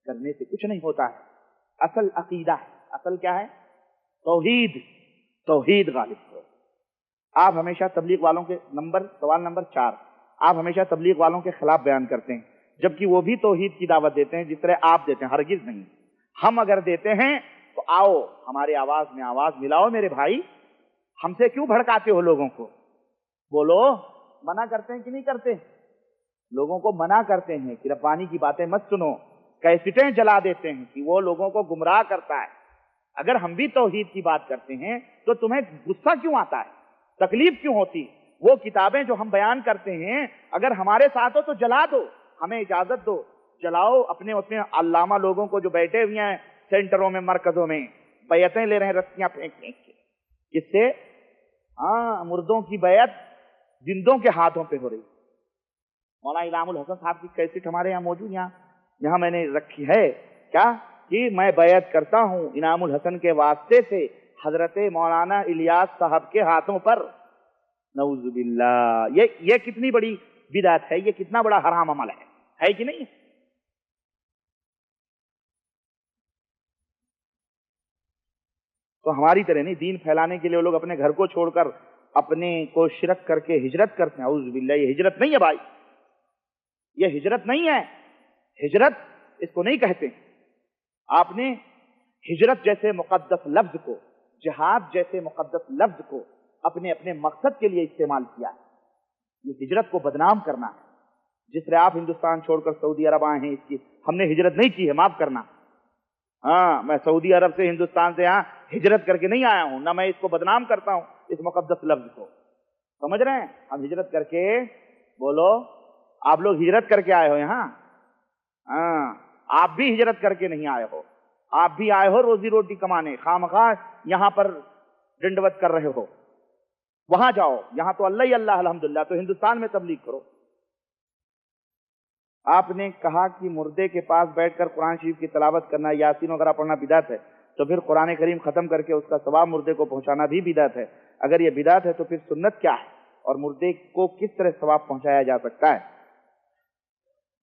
کرنے سے کچھ نہیں ہوتا ہے، اصل عقیدہ ہے۔ اصل کیا ہے؟ توحید، توحید غالب ہو۔ آپ ہمیشہ تبلیغ والوں کے سوال نمبر 4، آپ ہمیشہ تبلیغ والوں کے خلاف بیان کرتے ہیں، جبکہ وہ بھی توحید کی دعوت دیتے ہیں جس طرح آپ دیتے ہیں، ہرگز نہیں۔ ہم اگر دیتے ہیں تو آؤ ہماری آواز میں آواز ملاؤ میرے بھائی، ہم سے کیوں بھڑکاتے ہو لوگوں کو؟ بولو، منع کرتے ہیں کہ نہیں کرتے؟ لوگوں کو منع کرتے ہیں کہ ربانی کی باتیں مت سنو، کیسٹیں جلا دیتے ہیں کہ وہ لوگوں کو گمراہ کرتا ہے۔ اگر ہم بھی توحید کی بات کرتے ہیں تو تمہیں غصہ کیوں آتا ہے، تکلیف کیوں ہوتی؟ وہ کتابیں جو ہم بیان کرتے ہیں اگر ہمارے ساتھ ہو تو جلا دو، ہمیں اجازت دو، جلاؤ۔ اپنے علامہ لوگوں کو جو بیٹھے ہوئے ہیں سینٹروں میں، مرکزوں میں بیعتیں لے رہے ہیں رسیاں پھینک پھینک کے، کس سے؟ مردوں کی بیعت زندوں کے ہاتھوں پہ ہو رہی۔ مولانا انعام الحسن صاحب کی کیسٹ ہمارے یہاں موجود، یہاں میں نے رکھی ہے، کیا کہ میں بیعت کرتا ہوں انعام الحسن کے واسطے سے حضرت مولانا الیاس صاحب کے ہاتھوں پر۔ نعوذ باللہ، یہ کتنی بڑی بدعت ہے، یہ کتنا بڑا حرام عمل ہے کہ نہیں؟ تو ہماری طرح نہیں، دین پھیلانے کے لیے وہ لوگ اپنے گھر کو چھوڑ کر اپنے کو شرک کر کے ہجرت کرتے ہیں۔ اعوذ باللہ، یہ ہجرت نہیں ہے بھائی، یہ ہجرت نہیں ہے، ہجرت اس کو نہیں کہتے۔ آپ نے ہجرت جیسے مقدس لفظ کو، جہاد جیسے مقدس لفظ کو اپنے اپنے مقصد کے لیے استعمال کیا ہے۔ یہ ہجرت کو بدنام کرنا ہے۔ جس طرح آپ ہندوستان چھوڑ کر سعودی عرب آئے ہیں، اس کی ہم نے ہجرت نہیں کی ہے، معاف کرنا۔ میں سعودی عرب سے ہندوستان سے یہاں ہجرت کر کے نہیں آیا ہوں، نہ میں اس کو بدنام کرتا ہوں اس مقدس لفظ کو، سمجھ رہے ہیں؟ ہم ہجرت کر کے، بولو، آپ لوگ ہجرت کر کے آئے ہو یہاں؟ آپ بھی ہجرت کر کے نہیں آئے ہو، آپ بھی آئے ہو روزی روٹی کمانے، خواہ یہاں پر ڈنڈوت کر رہے ہو۔ وہاں جاؤ، یہاں تو اللہ ہی اللہ الحمدللہ، تو ہندوستان میں تبلیغ کرو۔ آپ نے کہا کہ مردے کے پاس بیٹھ کر قرآن شریف کی تلاوت کرنا، یاسین وغیرہ پڑھنا بدعت ہے، تو پھر قرآن کریم ختم کر کے اس کا ثواب مردے کو پہنچانا بھی بدعت ہے۔ اگر یہ بدعت ہے تو پھر سنت کیا ہے، اور مردے کو کس طرح ثواب پہنچایا جا سکتا ہے؟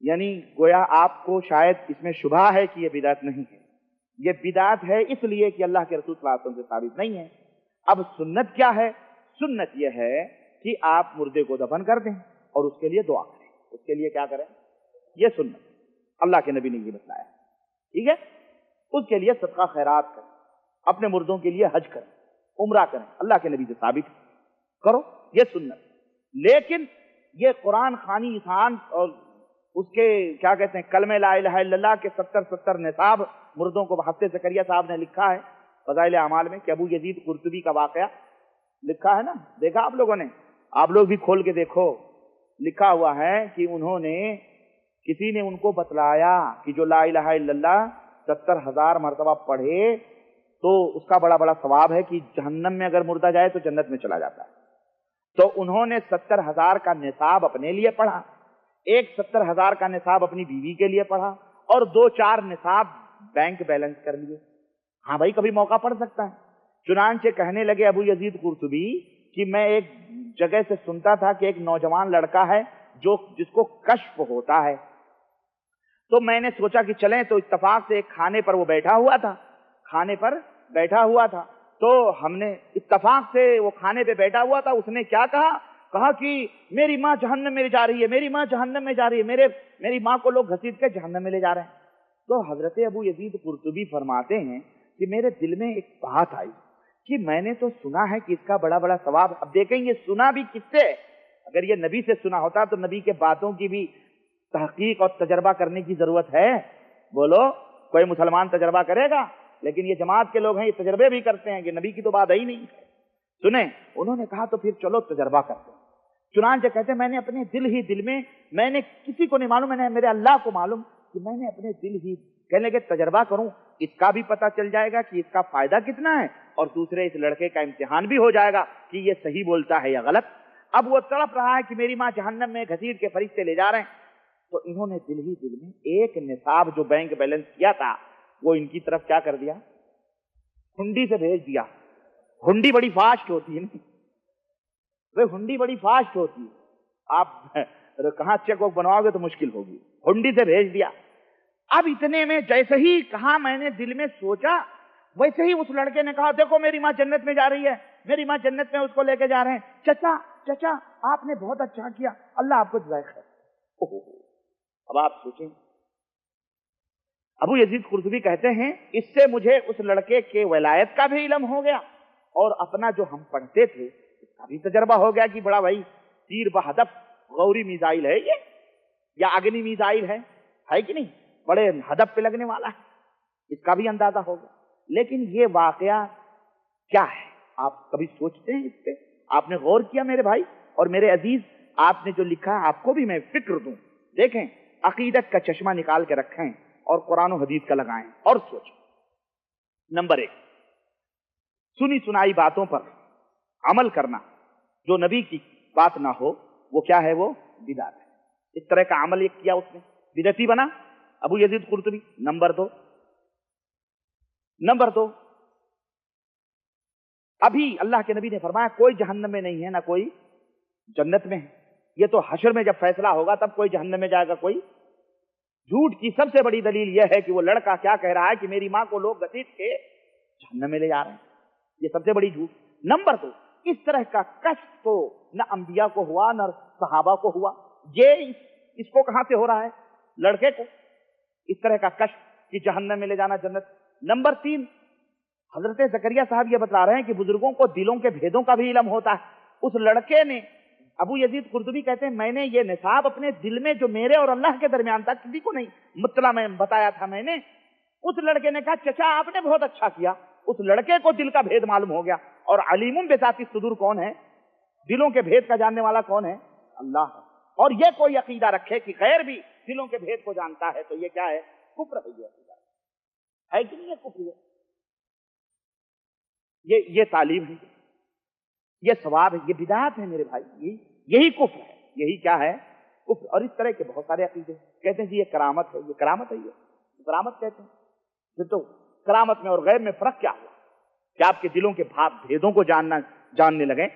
یعنی گویا آپ کو شاید اس میں شبہ ہے کہ یہ بدعت نہیں ہے، یہ بدعت ہے اس لیے کہ اللہ کے رسول صلی اللہ علیہ وسلم سے ثابت نہیں ہے۔ اب سنت کیا ہے؟ سنت یہ ہے کہ آپ مردے کو دفن کر دیں اور اس کے لیے دعا کریں۔ اس کے لیے کیا کریں؟ یہ سنت اللہ کے نبی نے یہ بتایا، ٹھیک ہے؟ اس کے لیے صدقہ خیرات کریں، اپنے مردوں کے لیے حج کریں، عمرہ کریں، اللہ کے نبی سے ثابت کرو، یہ سنت۔ لیکن یہ قرآن خوانی انسان اور اس کے کیا کہتے ہیں کلمہ لا الہ الا اللہ کے 70 نصاب مردوں کو ہفتے زکریا صاحب نے لکھا ہے فضائل اعمال میں، کہ ابو یزید قرطبی کا واقعہ لکھا ہے نا، دیکھا آپ لوگوں نے؟ آپ لوگ بھی کھول کے دیکھو، لکھا ہوا ہے کہ انہوں نے، کسی نے ان کو بتلایا کہ جو لا الہ الا اللہ 70,000 مرتبہ پڑھے تو اس کا بڑا بڑا ثواب ہے کہ جہنم میں اگر مردہ جائے تو جنت میں چلا جاتا ہے۔ تو انہوں نے 70,000 کا نصاب اپنے لیے پڑھا، ایک 70,000 کا نصاب اپنی بیوی کے لیے پڑھا، اور 2-4 نصاب بینک بیلنس کر لیے۔ ہاں بھائی، کبھی موقع پڑ سکتا ہے۔ چنانچہ کہنے لگے ابو یزید قرطبی کہ میں ایک جگہ سے سنتا تھا کہ ایک نوجوان لڑکا ہے جس کو کشف ہوتا ہے، تو میں نے سوچا کہ چلیں، تو اتفاق سے ایک کھانے پر وہ بیٹھا ہوا تھا، تو ہم نے اتفاق سے وہ کھانے پہ بیٹھا ہوا تھا، اس نے کیا کہا کہ میری ماں جہنم میں جا رہی ہے، میری ماں جہنم میں جا رہی ہے، میری ماں کو لوگ گھسیٹ کے جہنم میں لے جا رہے ہیں۔ تو حضرت ابو یزید قرطبی فرماتے ہیں کہ میرے دل میں ایک بات آئی کہ میں نے تو سنا ہے کہ اس کا بڑا بڑا ثواب، اب دیکھیں یہ سنا بھی کس سے؟ اگر یہ نبی سے سنا ہوتا تو نبی کے باتوں کی بھی تحقیق اور تجربہ کرنے کی ضرورت ہے۔ بولو، کوئی مسلمان تجربہ کرے گا؟ لیکن یہ جماعت کے لوگ ہیں، یہ تجربے بھی کرتے ہیں کہ نبی کی تو بات ہے ہی نہیں۔ سنیں، انہوں نے کہا تو پھر چلو تجربہ کرتے ہیں۔ چنانچہ کہتے ہیں میں نے اپنے دل میں میں نے کسی کو نہیں معلوم، میں نے میرے اللہ کو معلوم کہ میں نے اپنے دل ہی کہنے لگے تجربہ کروں، اس کا بھی پتہ چل جائے گا کہ اس کا فائدہ کتنا ہے، اور دوسرے اس لڑکے کا امتحان بھی ہو جائے گا کہ یہ صحیح بولتا ہے یا غلط۔ اب وہ تڑپ رہا ہے کہ میری ماں جہنم میں گھسیٹ کے فرشتے لے جا رہے ہیں، تو انہوں نے دل میں ایک نصاب جو بینک بیلنس کیا تھا وہ इनकी तरफ क्या कर दिया, हुंडी से भेज दिया। हुंडी बड़ी फास्ट होती है ना भाई, हुंडी बड़ी फास्ट होती है, आप कहां चेक बुक बनवाओगे तो मुश्किल होगी, हुंडी से भेज दिया। अब इतने में जैसे ही कहा, मैंने दिल में सोचा, वैसे ही उस लड़के ने कहा, देखो मेरी माँ जन्नत में जा रही है, मेरी माँ जन्नत में उसको लेके जा रहे हैं। चचा चचा आपने बहुत अच्छा किया, अल्लाह आपको जज़ाए खैर। अब आप सोचें, अबू यजीद कुर्तुबी कहते हैं इससे मुझे उस लड़के के वलायत का भी इल्म हो गया और अपना जो हम पढ़ते थे इसका भी तजर्बा हो गया कि बड़ा भाई तीर बहदफ गौरी मिसाइल है ये, या अग्नि मिसाइल है कि नहीं, बड़े हदफ पे लगने वाला है, इसका भी अंदाजा हो गया। लेकिन ये वाकया क्या है, आप कभी सोचते हैं इस पे? आपने गौर किया मेरे भाई और मेरे अजीज? आपने जो लिखा है आपको भी मैं फिक्र दूं। देखें, अकीदत का चश्मा निकाल के रखें और कुरान और हदीस का लगाएं और सोचें। नंबर 1, सुनी सुनाई बातों पर अमल करना, जो नबी की बात ना हो वो क्या है, वो बिदअत है। इस तरह का अमल एक किया उसने, बिदअती बना अबू यजीद कुर्तुबी। नंबर 2, अभी अल्लाह के नबी ने फरमाया कोई जहन्नम में नहीं है ना कोई जन्नत में है। ये तो हशर में जब फैसला होगा तब कोई जहन्नम में जाएगा कोई। झूठ की सबसे बड़ी दलील यह है कि वो लड़का क्या कह रहा है कि मेरी मां को लोग घसीट के जहन्नम में ले जा रहे हैं, ये सबसे बड़ी झूठ। नंबर 2, इस तरह का कष्ट तो न अंबिया को हुआ न सहाबा को हुआ, ये इसको कहां से हो रहा है, लड़के को, इस तरह का कष्ट कि जहन्नम में ले जाना जन्नत। नंबर 3, हजरत जकरिया साहब ये बता रहे हैं कि बुजुर्गों को दिलों के भेदों का भी इल्म होता है। उस लड़के ने, अबू यजीद कुर्तुबी कहते हैं, मैंने ये निसाब अपने दिल में जो मेरे और अल्लाह के दरमियान था किसी को नहीं मुतला में बताया था मैंने। उस लड़के ने कहा चचा आपने बहुत अच्छा किया, उस लड़के को दिल का भेद मालूम हो गया। और अलीमुम बिज़ाति सुदूर कौन है, दिलों के भेद का जानने वाला कौन है, अल्लाह है। और ये कोई अकीदा रखे कि गैर भी दिलों के भेद को जानता है तो ये क्या है, कुफ्र है। ये अकीदा है कि नहीं, ये कुफ्र है, ये तालीम है, ये सवाब है, ये बिदअत है मेरे भाई, यही कुफ्र है, यही क्या है, कुफ्र। और इस तरह के बहुत सारे अकीदे कहते हैं जी ये करामत है, ये करामत है, ये करामत कहते हैं। फिर तो करामत में और गैब में फर्क क्या हुआ, क्या आपके दिलों के भाव भेदों को जानने लगे?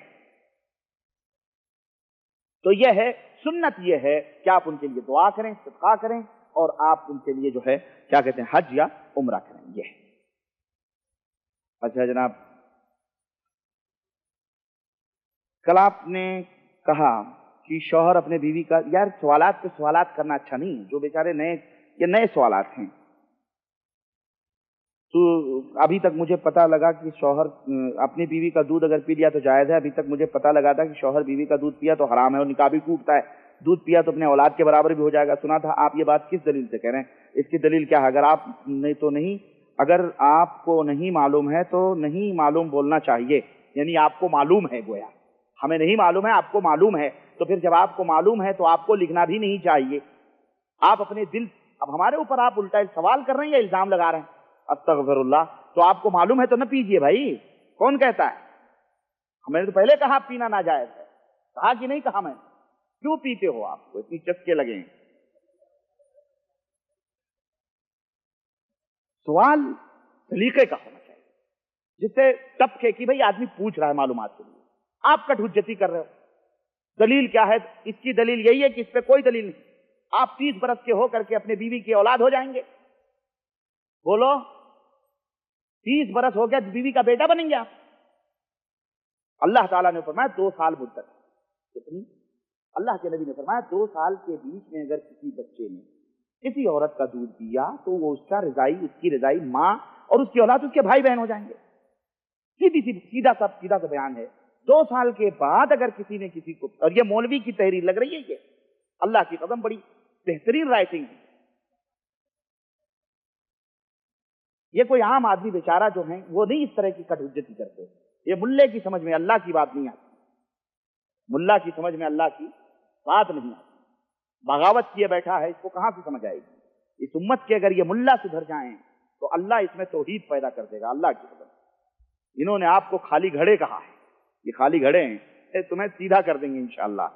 तो यह है सुन्नत, यह है कि आप उनके लिए दुआ करें, सदका करें और आप उनके लिए जो है क्या कहते हैं, हज या उम्रा करें। यह अच्छा जनाब, कल आपने कहा कि शौहर अपने बीवी का, यार सवालात पे सवालात करना अच्छा नहीं, जो बेचारे नए सवालात हैं। तो अभी तक मुझे पता लगा कि शौहर अपनी बीवी का दूध अगर पी लिया तो जायज़ है। अभी तक मुझे पता लगा था कि शौहर बीवी का दूध पिया तो हराम है और निकाह भी टूटता है। दूध पिया तो अपने औलाद के बराबर भी हो जाएगा। सुना था आप, ये बात किस दलील से कह रहे हैं? इसकी दलील क्या है? अगर आपको नहीं मालूम है तो नहीं मालूम बोलना चाहिए, यानी आपको मालूम है, गोया हमें नहीं मालूम है आपको मालूम है, तो फिर जब आपको मालूम है तो आपको लिखना भी नहीं चाहिए। आप अपने दिल, अब हमारे ऊपर आप उल्टा सवाल कर रहे हैं या इल्जाम लगा रहे हैं? अस्तगफिरुल्लाह। तो आपको मालूम है तो न पीजिए भाई, कौन कहता है? मैंने तो पहले कहा पीना नाजायज है, कहा कि नहीं कहा? मैं क्यों पीते हो? आपको इतनी चस्के लगे? सवाल सलीके का होना चाहिए, जिससे टपके कि भाई आदमी पूछ रहा है मालूमात के लिए, आप कटहुज्जती कर रहे हो। दलील क्या है? इसकी दलील यही है कि इस पे कोई दलील नहीं। आप 30 बरस के हो करके अपने बीवी की औलाद हो जाएंगे? बोलो, 30 बरस हो गया बीवी का बेटा बनेंगे आप? अल्लाह ताला ने फरमाया 2 साल मुद्दत। कितनी? अल्लाह के नबी ने फरमाया 2 साल के बीच में अगर किसी बच्चे ने किसी औरत का दूध पिया तो वो उसकी रजाई माँ और उसकी औलाद उसके भाई बहन हो जाएंगे। सीधा सा बयान है। 2 साल के बाद अगर किसी ने किसी को, और ये मौलवी की तहरीर लग रही है, ये अल्लाह की कसम बड़ी बेहतरीन राइटिंग है। ये कोई आम आदमी बेचारा जो है वो नहीं इस तरह की कटहुज्जती करते। ये मुल्ले की समझ में अल्लाह की बात नहीं आती, मुल्ला की समझ में अल्लाह की बात नहीं आती। बगावत किए बैठा है, इसको कहां से समझ आएगी? इस उम्मत के अगर ये मुल्ला सुधर जाएं तो अल्लाह इसमें तौहीद पैदा कर देगा। अल्लाह की कसम, इन्होंने आपको खाली घड़े कहा है, ये खाली घड़े हैं, तुम्हें सीधा कर देंगे इंशाअल्लाह।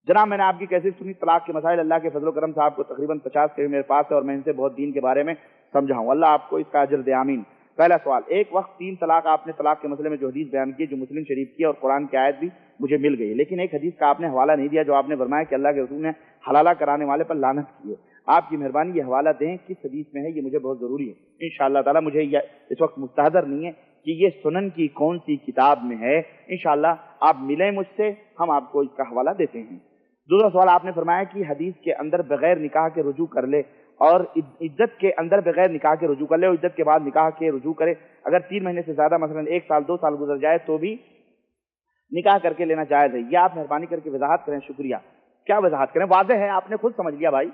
जनाब, मैंने आपकी कैसेट सुनी तलाक के मसाइल। अल्लाह के फजल करम से आपको तकरीबन 50 के मेरे पास है और मैं इनसे बहुत दीन के बारे में समझाऊं। अल्लाह आपको इसका अजर दे, आमीन। पहला सवाल, एक वक्त 3 तलाक आपने तलाक के मसले में जो हदीस बयान की, जो मुस्लिम शरीफ की और कुरान की आयत भी मुझे मिल गई, लेकिन एक हदीस का आपने हवाला नहीं दिया जो आपने फरमाया कि अल्लाह के रसूल ने हलाला कराने वाले पर लानत की है। आपकी मेहरबानी ये हवाला दें, किस हदीस में है, ये मुझे बहुत जरूरी है इंशाअल्लाह ताला। मुझे इस वक्त मुस्तहदर नहीं है कि ये सुनन की कौन सी किताब में है। इंशाअल्लाह आप मिलें मुझसे, हम आपको इसका हवाला देते हैं। दूसरा सवाल, आपने फरमाया कि हदीस के अंदर बगैर निकाह के रुजू कर ले और इद्दत के अंदर बगैर निकाह के रुजू कर ले और इद्दत के बाद निकाह के रुजू करे। अगर 3 महीने से ज्यादा मसलन 1 साल 2 साल गुजर जाए तो भी निकाह करके लेना जायज है। यह आप मेहरबानी करके वजाहत करें, शुक्रिया। क्या वजाहत करें? वाज़ेह है, आपने खुद समझ लिया भाई,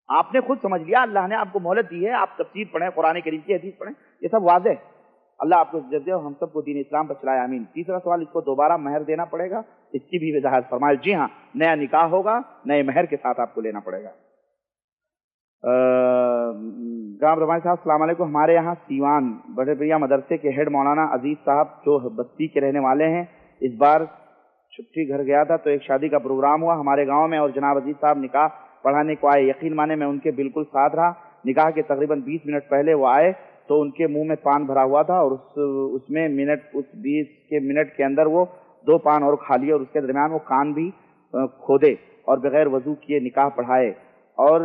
आपने खुद समझ लिया। अल्लाह ने आपको मोहलत दी है, आप तफसीर पढ़ें, कुरान करीम की हदीस पढ़ें, ये सब वाज़ेह है। अल्लाह आपको इज्जत दे और हम सबको दीन इस्लाम पर चलाए, आमीन। तीसरा सवाल, इसको दोबारा महर देना पड़ेगा, इसकी भी वजाहत फरमाए। जी हाँ, नया निकाह होगा, नए महर के साथ आपको लेना पड़ेगा। गांव रवानी साहब, अस्सलाम वालेकुम। हमारे यहाँ सीवान बड़े प्रिया मदरसे के हेड मौलाना अजीज साहब जो बस्ती के रहने वाले हैं, इस बार छुट्टी घर गया था तो एक शादी का प्रोग्राम हुआ हमारे गांव में और जनाब अजीज साहब निकाह पढ़ाने को आए। यकीन माने मैं उनके बिल्कुल साथ रहा। निकाह के तकरीबन 20 मिनट पहले वो आए तो उनके मुंह में पान भरा हुआ था और उसमें उस 20 के मिनट के अंदर वो 2 पान और खा लिए और उसके दरमियान वो कान भी खोदे और बगैर वजू किए निकाह पढ़ाए और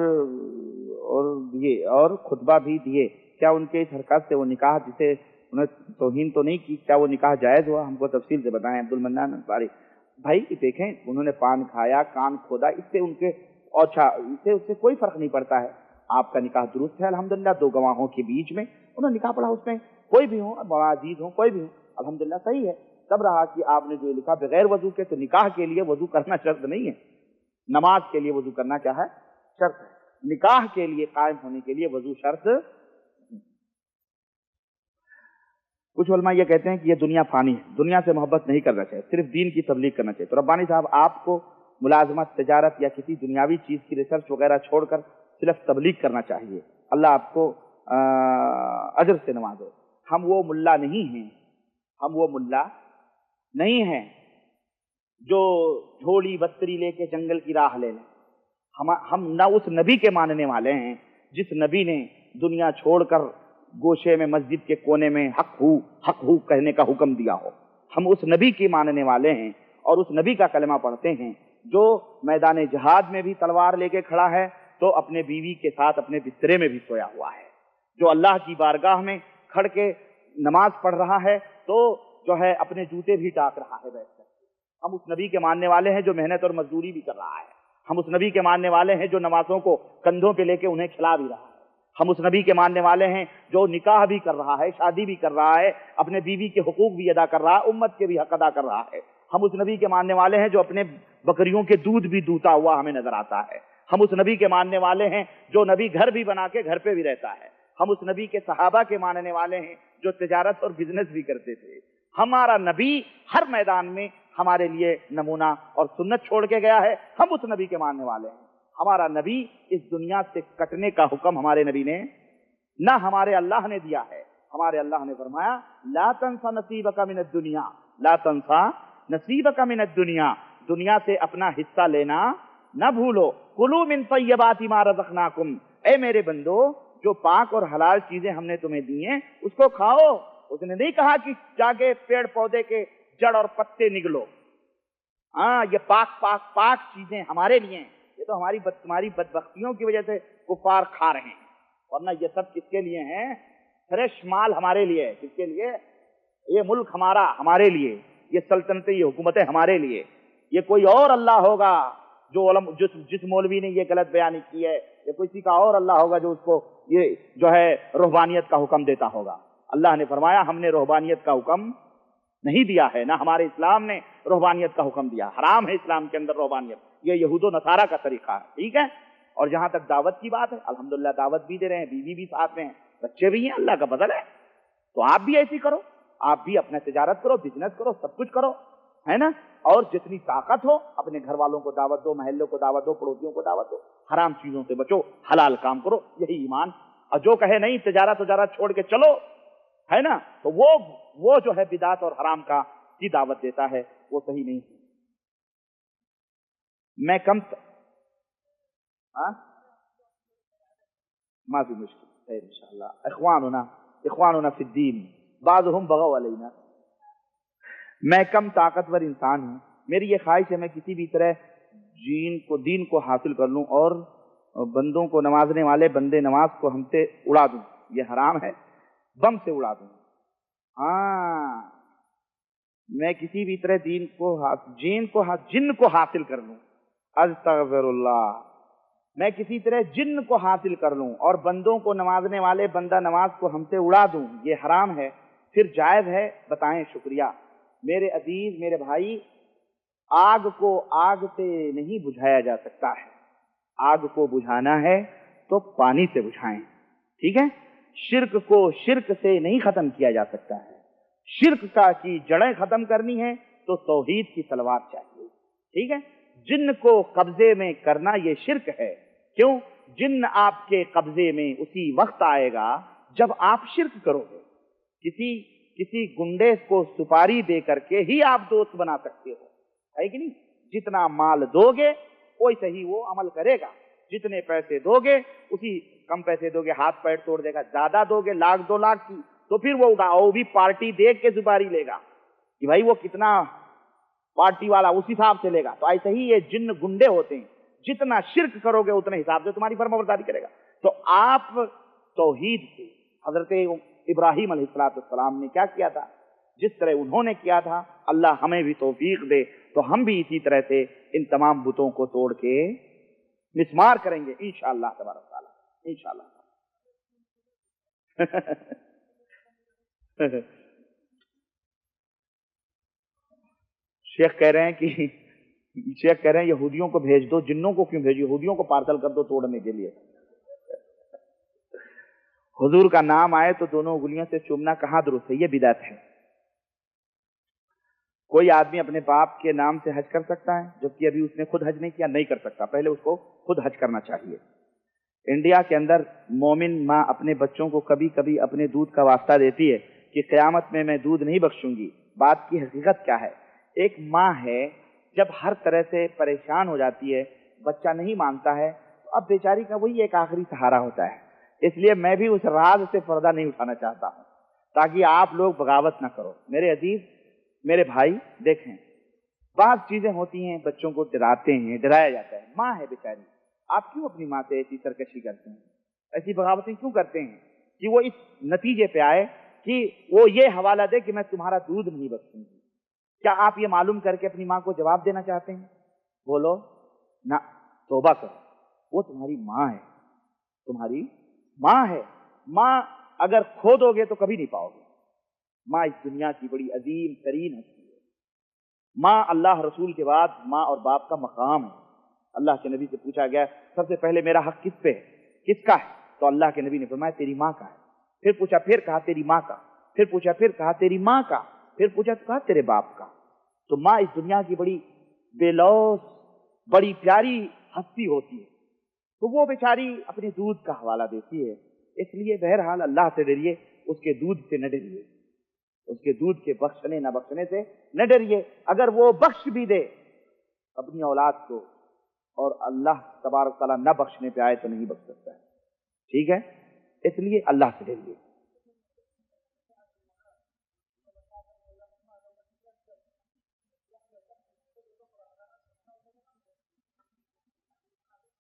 खुतबा भी दिए। क्या उनके इस हरकत से वो निकाह, जिसे उन्हें तौहीन तो नहीं की, क्या वो निकाह जायज हुआ? हमको तफसील से बताएं। अब्दुल मन्नान अंसारी भाई, देखें उन्होंने पान खाया, कान खोदा, इससे उससे कोई फर्क नहीं पड़ता है। आपका निकाह दुरुस्त है अल्हम्दुलिल्लाह, 2 गवाहों के बीच में उन्होंने निकाह पढ़ा, उसमें कोई भी हो, बड़ा अजीज हो, कोई भी हो, अल्हम्दुलिल्लाह सही है। तब रहा कि आपने जो लिखा बगैर वजू के, तो निकाह के लिए वजू करना शर्त नहीं है, नमाज के लिए वजू करना क्या है? शर्त है। निकाह के लिए कायम होने के लिए वजू शर्त। कुछ उलमा ये कहते हैं कि ये दुनिया फानी है, दुनिया से मोहब्बत नहीं करना चाहिए, सिर्फ दीन की तबलीग करना चाहिए। तो रब्बानी साहब, आपको मुलाजमत, तिजारत या किसी दुनियावी चीज की रिसर्च वगैरह छोड़कर सिर्फ तबलीग करना चाहिए। अल्लाह आपको अजर से नवाजे। हम वो मुल्ला नहीं हैं जो झोली बस्तरी लेके जंगल की राह ले लें। हम ना उस नबी के मानने वाले हैं जिस नबी ने दुनिया छोड़कर गोशे में मस्जिद के कोने में हक हू कहने का हुक्म दिया हो। हम उस नबी की मानने वाले हैं और उस नबी का कलमा पढ़ते हैं जो मैदान जिहाद में भी तलवार लेके खड़ा है तो अपने बीवी के साथ अपने बिस्तरे में भी सोया हुआ है, जो अल्लाह की बारगाह में खड़ के नमाज पढ़ रहा है तो जो है अपने जूते भी टाक रहा है बैठकर। हम उस नबी के मानने वाले हैं जो मेहनत और मजदूरी भी कर रहा है। हम उस नबी के मानने वाले हैं जो नमाजों को कंधों पे लेके उन्हें खिला भी रहा है। हम उस नबी के मानने वाले हैं जो निकाह भी कर रहा है, शादी भी कर रहा है, अपने बीवी के हुकूक भी अदा कर रहा है, उम्मत के भी हक अदा कर रहा है। हम उस नबी के मानने वाले हैं जो अपने बकरियों के दूध भी दूता हुआ हमें नजर आता है। हम उस नबी के मानने वाले हैं जो नबी घर भी बना के घर पे भी रहता है। हम उस नबी के सहाबा के मानने वाले हैं जो तिजारत और बिजनेस भी करते थे। हमारा नबी हर मैदान में हमारे लिए नमूना और सुन्नत छोड़ के गया है। हम उस नबी के मानने वाले हैं। हमारा नबी इस दुनिया से कटने का हुक्म हमारे नबी ने ना हमारे अल्लाह ने दिया है। हमारे अल्लाह ने फरमाया ला तंसा नसीबका मिनद दुनिया, ला तंसा नसीबका मिनद दुनिया, दुनिया से अपना हिस्सा लेना ना भूलो। कुलू मिन तय्यबाति मा रज़क़नाकुम, ए मेरे बंदो जो पाक और हलाल चीजें हमने तुम्हें दी हैं उसको खाओ। उसने नहीं कहा कि जाके पेड़ पौधे के जड़ और पत्ते निगलो। हाँ, ये पाक चीजें हमारे लिए हैं। ये तो तुम्हारी बदबख्तियों की वजह से कुफार खा रहे हैं, वरना ये सब किसके लिए हैं? फ्रेश माल हमारे लिए है। किसके लिए? ये मुल्क हमारे लिए, ये सल्तनतें, ये हुकूमतें हमारे लिए। ये कोई और अल्लाह होगा जो जिस मौलवी ने ये गलत बयानी की है, ये किसी का और अल्लाह होगा जो उसको ये जो है रूहानियत का हुक्म देता होगा। अल्लाह ने फरमाया हमने रूहानियत का हुक्म नहीं दिया है, ना हमारे इस्लाम ने रूहानियत का हुक्म दिया। हराम है इस्लाम के अंदर रूहानियत, ये यहूदो नसारा का तरीका है। ठीक है। और जहां तक दावत की बात है, अल्हम्दुलिल्लाह दावत भी दे रहे हैं, बीवी भी साथ में है, बच्चे भी हैं, अल्लाह का फजल है। तो आप भी ऐसी करो, आप भी अपना तिजारत करो, बिजनेस करो, सब कुछ करो, है ना। और जितनी ताकत हो अपने घर वालों को दावत दो, महल्लों को दावत दो, पड़ोसियों को दावत दो, हराम चीजों से बचो, हलाल काम करो, यही ईमान। और जो कहे नहीं तिजारत छोड़ के चलो, है ना, तो वो जो है बिदात और हराम का की दावत देता है, वो सही नहीं है। मैं कम माफी मुश्किल इंशाअल्लाह इख्वानुना फिद्दीन बाज़ुहुम बग़व अलैना। मैं कम ताकतवर इंसान हूँ, मेरी ये ख्वाहिश है मैं किसी भी तरह दीन को हासिल कर लूँ और बंदों को, नमाजने वाले बंदे नमाज को हमसे उड़ा दूँ, ये हराम है, बम से उड़ा दूँ। हाँ, मैं किसी भी तरह जिन को हासिल कर लूँ, अस्तगफिरुल्लाह, मैं किसी तरह जिन को हासिल कर लूँ और बंदों को, नमाजने वाले बंदा नमाज को हमसे उड़ा दूँ, ये हराम है, फिर जायज़ है? बताएं। शुक्रिया। मेरे अजीज, मेरे भाई, आग को आग से नहीं बुझाया जा सकता है, आग को बुझाना है तो पानी से बुझाएं, ठीक है? शिर्क को शिर्क से नहीं खत्म किया जा सकता है, शिर्क की जड़ें खत्म करनी है तो तौहीद की तलवार चाहिए, ठीक है? जिन्न को कब्जे में करना ये शिर्क है। क्यों? जिन्न आपके कब्जे में उसी वक्त आएगा जब आप शिर्क करोगे। किसी गुंडे को सुपारी दे करके ही आप दोस्त बना सकते हो, है कि नहीं? जितना माल दोगे वैसे ही वो अमल करेगा, जितने पैसे दोगे उसी कम पैसे दोगे, हाथ पैर तोड़ देगा। ज्यादा दोगे, 1 लाख 2 लाख की, तो फिर वो भी पार्टी देख के सुपारी लेगा कि भाई वो कितना पार्टी वाला, उस हिसाब से लेगा। तो ऐसे ही ये जिन्न गुंडे होते हैं, जितना शिर्क करोगे उतने हिसाब से तुम्हारी फरमाबरदारी करेगा। तो आप तौहीद से, हजरत इब्राहिम अलैहिस्सलाम ने क्या किया था, जिस तरह उन्होंने किया था, अल्लाह हमें भी तौफीक दे तो हम भी इसी तरह से इन तमाम बुतों को तोड़ के मिस्मार करेंगे इंशाअल्लाह तबारक तआला, इंशाअल्लाह। शेख कह रहे हैं यहूदियों को भेज दो, जिन्नों को क्यों भेजो, यहूदियों को पार्सल कर दो तोड़ने के लिए। हुजूर का नाम आए तो दोनों उंगलियों से चूमना कहाँ दुरुस्त है? ये बिदअत है। कोई आदमी अपने बाप के नाम से हज कर सकता है जबकि अभी उसने खुद हज नहीं किया? नहीं कर सकता, पहले उसको खुद हज करना चाहिए। इंडिया के अंदर मोमिन माँ अपने बच्चों को कभी कभी अपने दूध का वास्ता देती है कि क़यामत में मैं दूध नहीं बख्शूंगी। बात की हकीकत क्या है? एक माँ है, जब हर तरह से परेशान हो जाती है, बच्चा नहीं मानता है, तो अब बेचारी का वही एक आखिरी सहारा होता है। इसलिए मैं भी उस राज से पर्दा नहीं उठाना चाहता हूँ ताकि आप लोग बगावत ना करो। मेरे अजीज, मेरे भाई, देखें, बात चीजें होती हैं, बच्चों को डराते हैं, डराया जाता है। माँ है बेचारी, आप क्यों अपनी माँ से ऐसी सरकशी करते हैं, ऐसी बगावतें क्यों करते हैं कि वो इस नतीजे पे आए कि वो ये हवाला दे कि मैं तुम्हारा दूध नहीं बख्शूंगी? क्या आप ये मालूम करके अपनी माँ को जवाब देना चाहते हैं? बोलो ना, तौबा करो, वो तुम्हारी माँ है, तुम्हारी माँ है। माँ अगर खो दोगे तो कभी नहीं पाओगे। माँ इस दुनिया की बड़ी अजीम तरीन हस्ती है। माँ अल्लाह रसूल के बाद माँ और बाप का मकाम है। अल्लाह के नबी से पूछा गया सबसे पहले मेरा हक किस पे है, किसका है? तो अल्लाह के नबी ने फरमाया तेरी माँ का है। फिर पूछा, फिर कहा तेरी माँ का, फिर पूछा, फिर कहा तेरी माँ का, फिर पूछा तो कहा तेरे बाप का। तो माँ इस दुनिया की बड़ी बेलौस, बड़ी प्यारी हस्ती होती है, तो वो बेचारी अपने दूध का हवाला देती है। इसलिए बहरहाल अल्लाह से डरिए, उसके दूध से न डरिए, उसके दूध के बख्शने न बख्शने से न डरिए। अगर वो बख्श भी दे अपनी औलाद को और अल्लाह तबारक तआला न बख्शने पे आए तो नहीं बख्श सकता है, ठीक है? इसलिए अल्लाह से डरिए।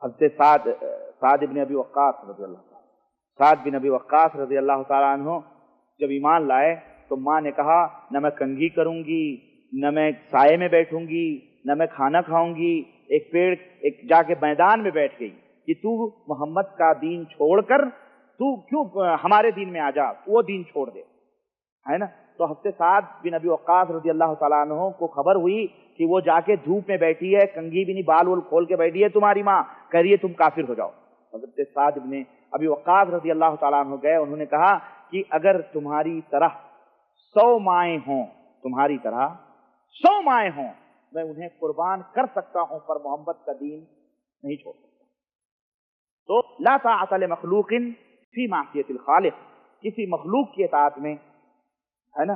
हज़रत साद बिन अबी वक्कास रज़ी अल्लाह तआला अन्हु जब ईमान लाए तो माँ ने कहा न मैं कंघी करूंगी, न मैं साये में बैठूंगी, न मैं खाना खाऊंगी। एक जाके मैदान में बैठ गई कि तू मोहम्मद का दीन छोड़कर तू क्यों हमारे दीन में आ जा, वो दीन छोड़ दे, है ना? तो हज़रत साद बिन अबी वक्कास रज़ी अल्लाह तआला अन्हु को खबर हुई कि वो जाके धूप में बैठी है, कंघी भी नहीं, बाल वोल खोल के बैठी है तुम्हारी माँ, कह रही है तुम काफिर हो जाओ। हज़रत साद बिन अबी वक्कास रज़ी अल्लाह तआला अन्हु गए, उन्होंने कहा कि अगर तुम्हारी तरह 100 माएँ हों, तुम्हारी तरह 100 माएँ हों, मैं उन्हें कुर्बान कर सकता हूं पर मोहम्मद का दीन नहीं छोड़ सकता। तो ला ताअत लिमखलूकिन फी मासियतिल खालिक, किसी मखलूक की इताअत में, है ना,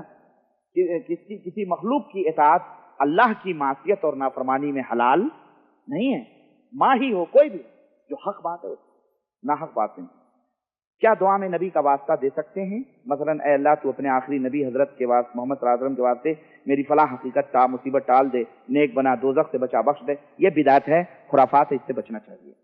किसी मखलूक की इताअत अल्लाह की मासियत और नाफरमानी में हलाल नहीं है। माँ ही हो, कोई भी जो हक बात है, ना हक बात नहीं। क्या दुआ में नबी का वास्ता दे सकते हैं? मसलन ऐ अल्लाह तू अपने आखिरी नबी हजरत के वास्ते मोहम्मद सल्लल्लाहु अलैहि वसल्लम के वास्ते मेरी फलाह हकीकत ता मुसीबत टाल दे, नेक बना, दोजख से बचा बख्श दे। ये बिदात है, खुराफात है, इससे बचना चाहिए।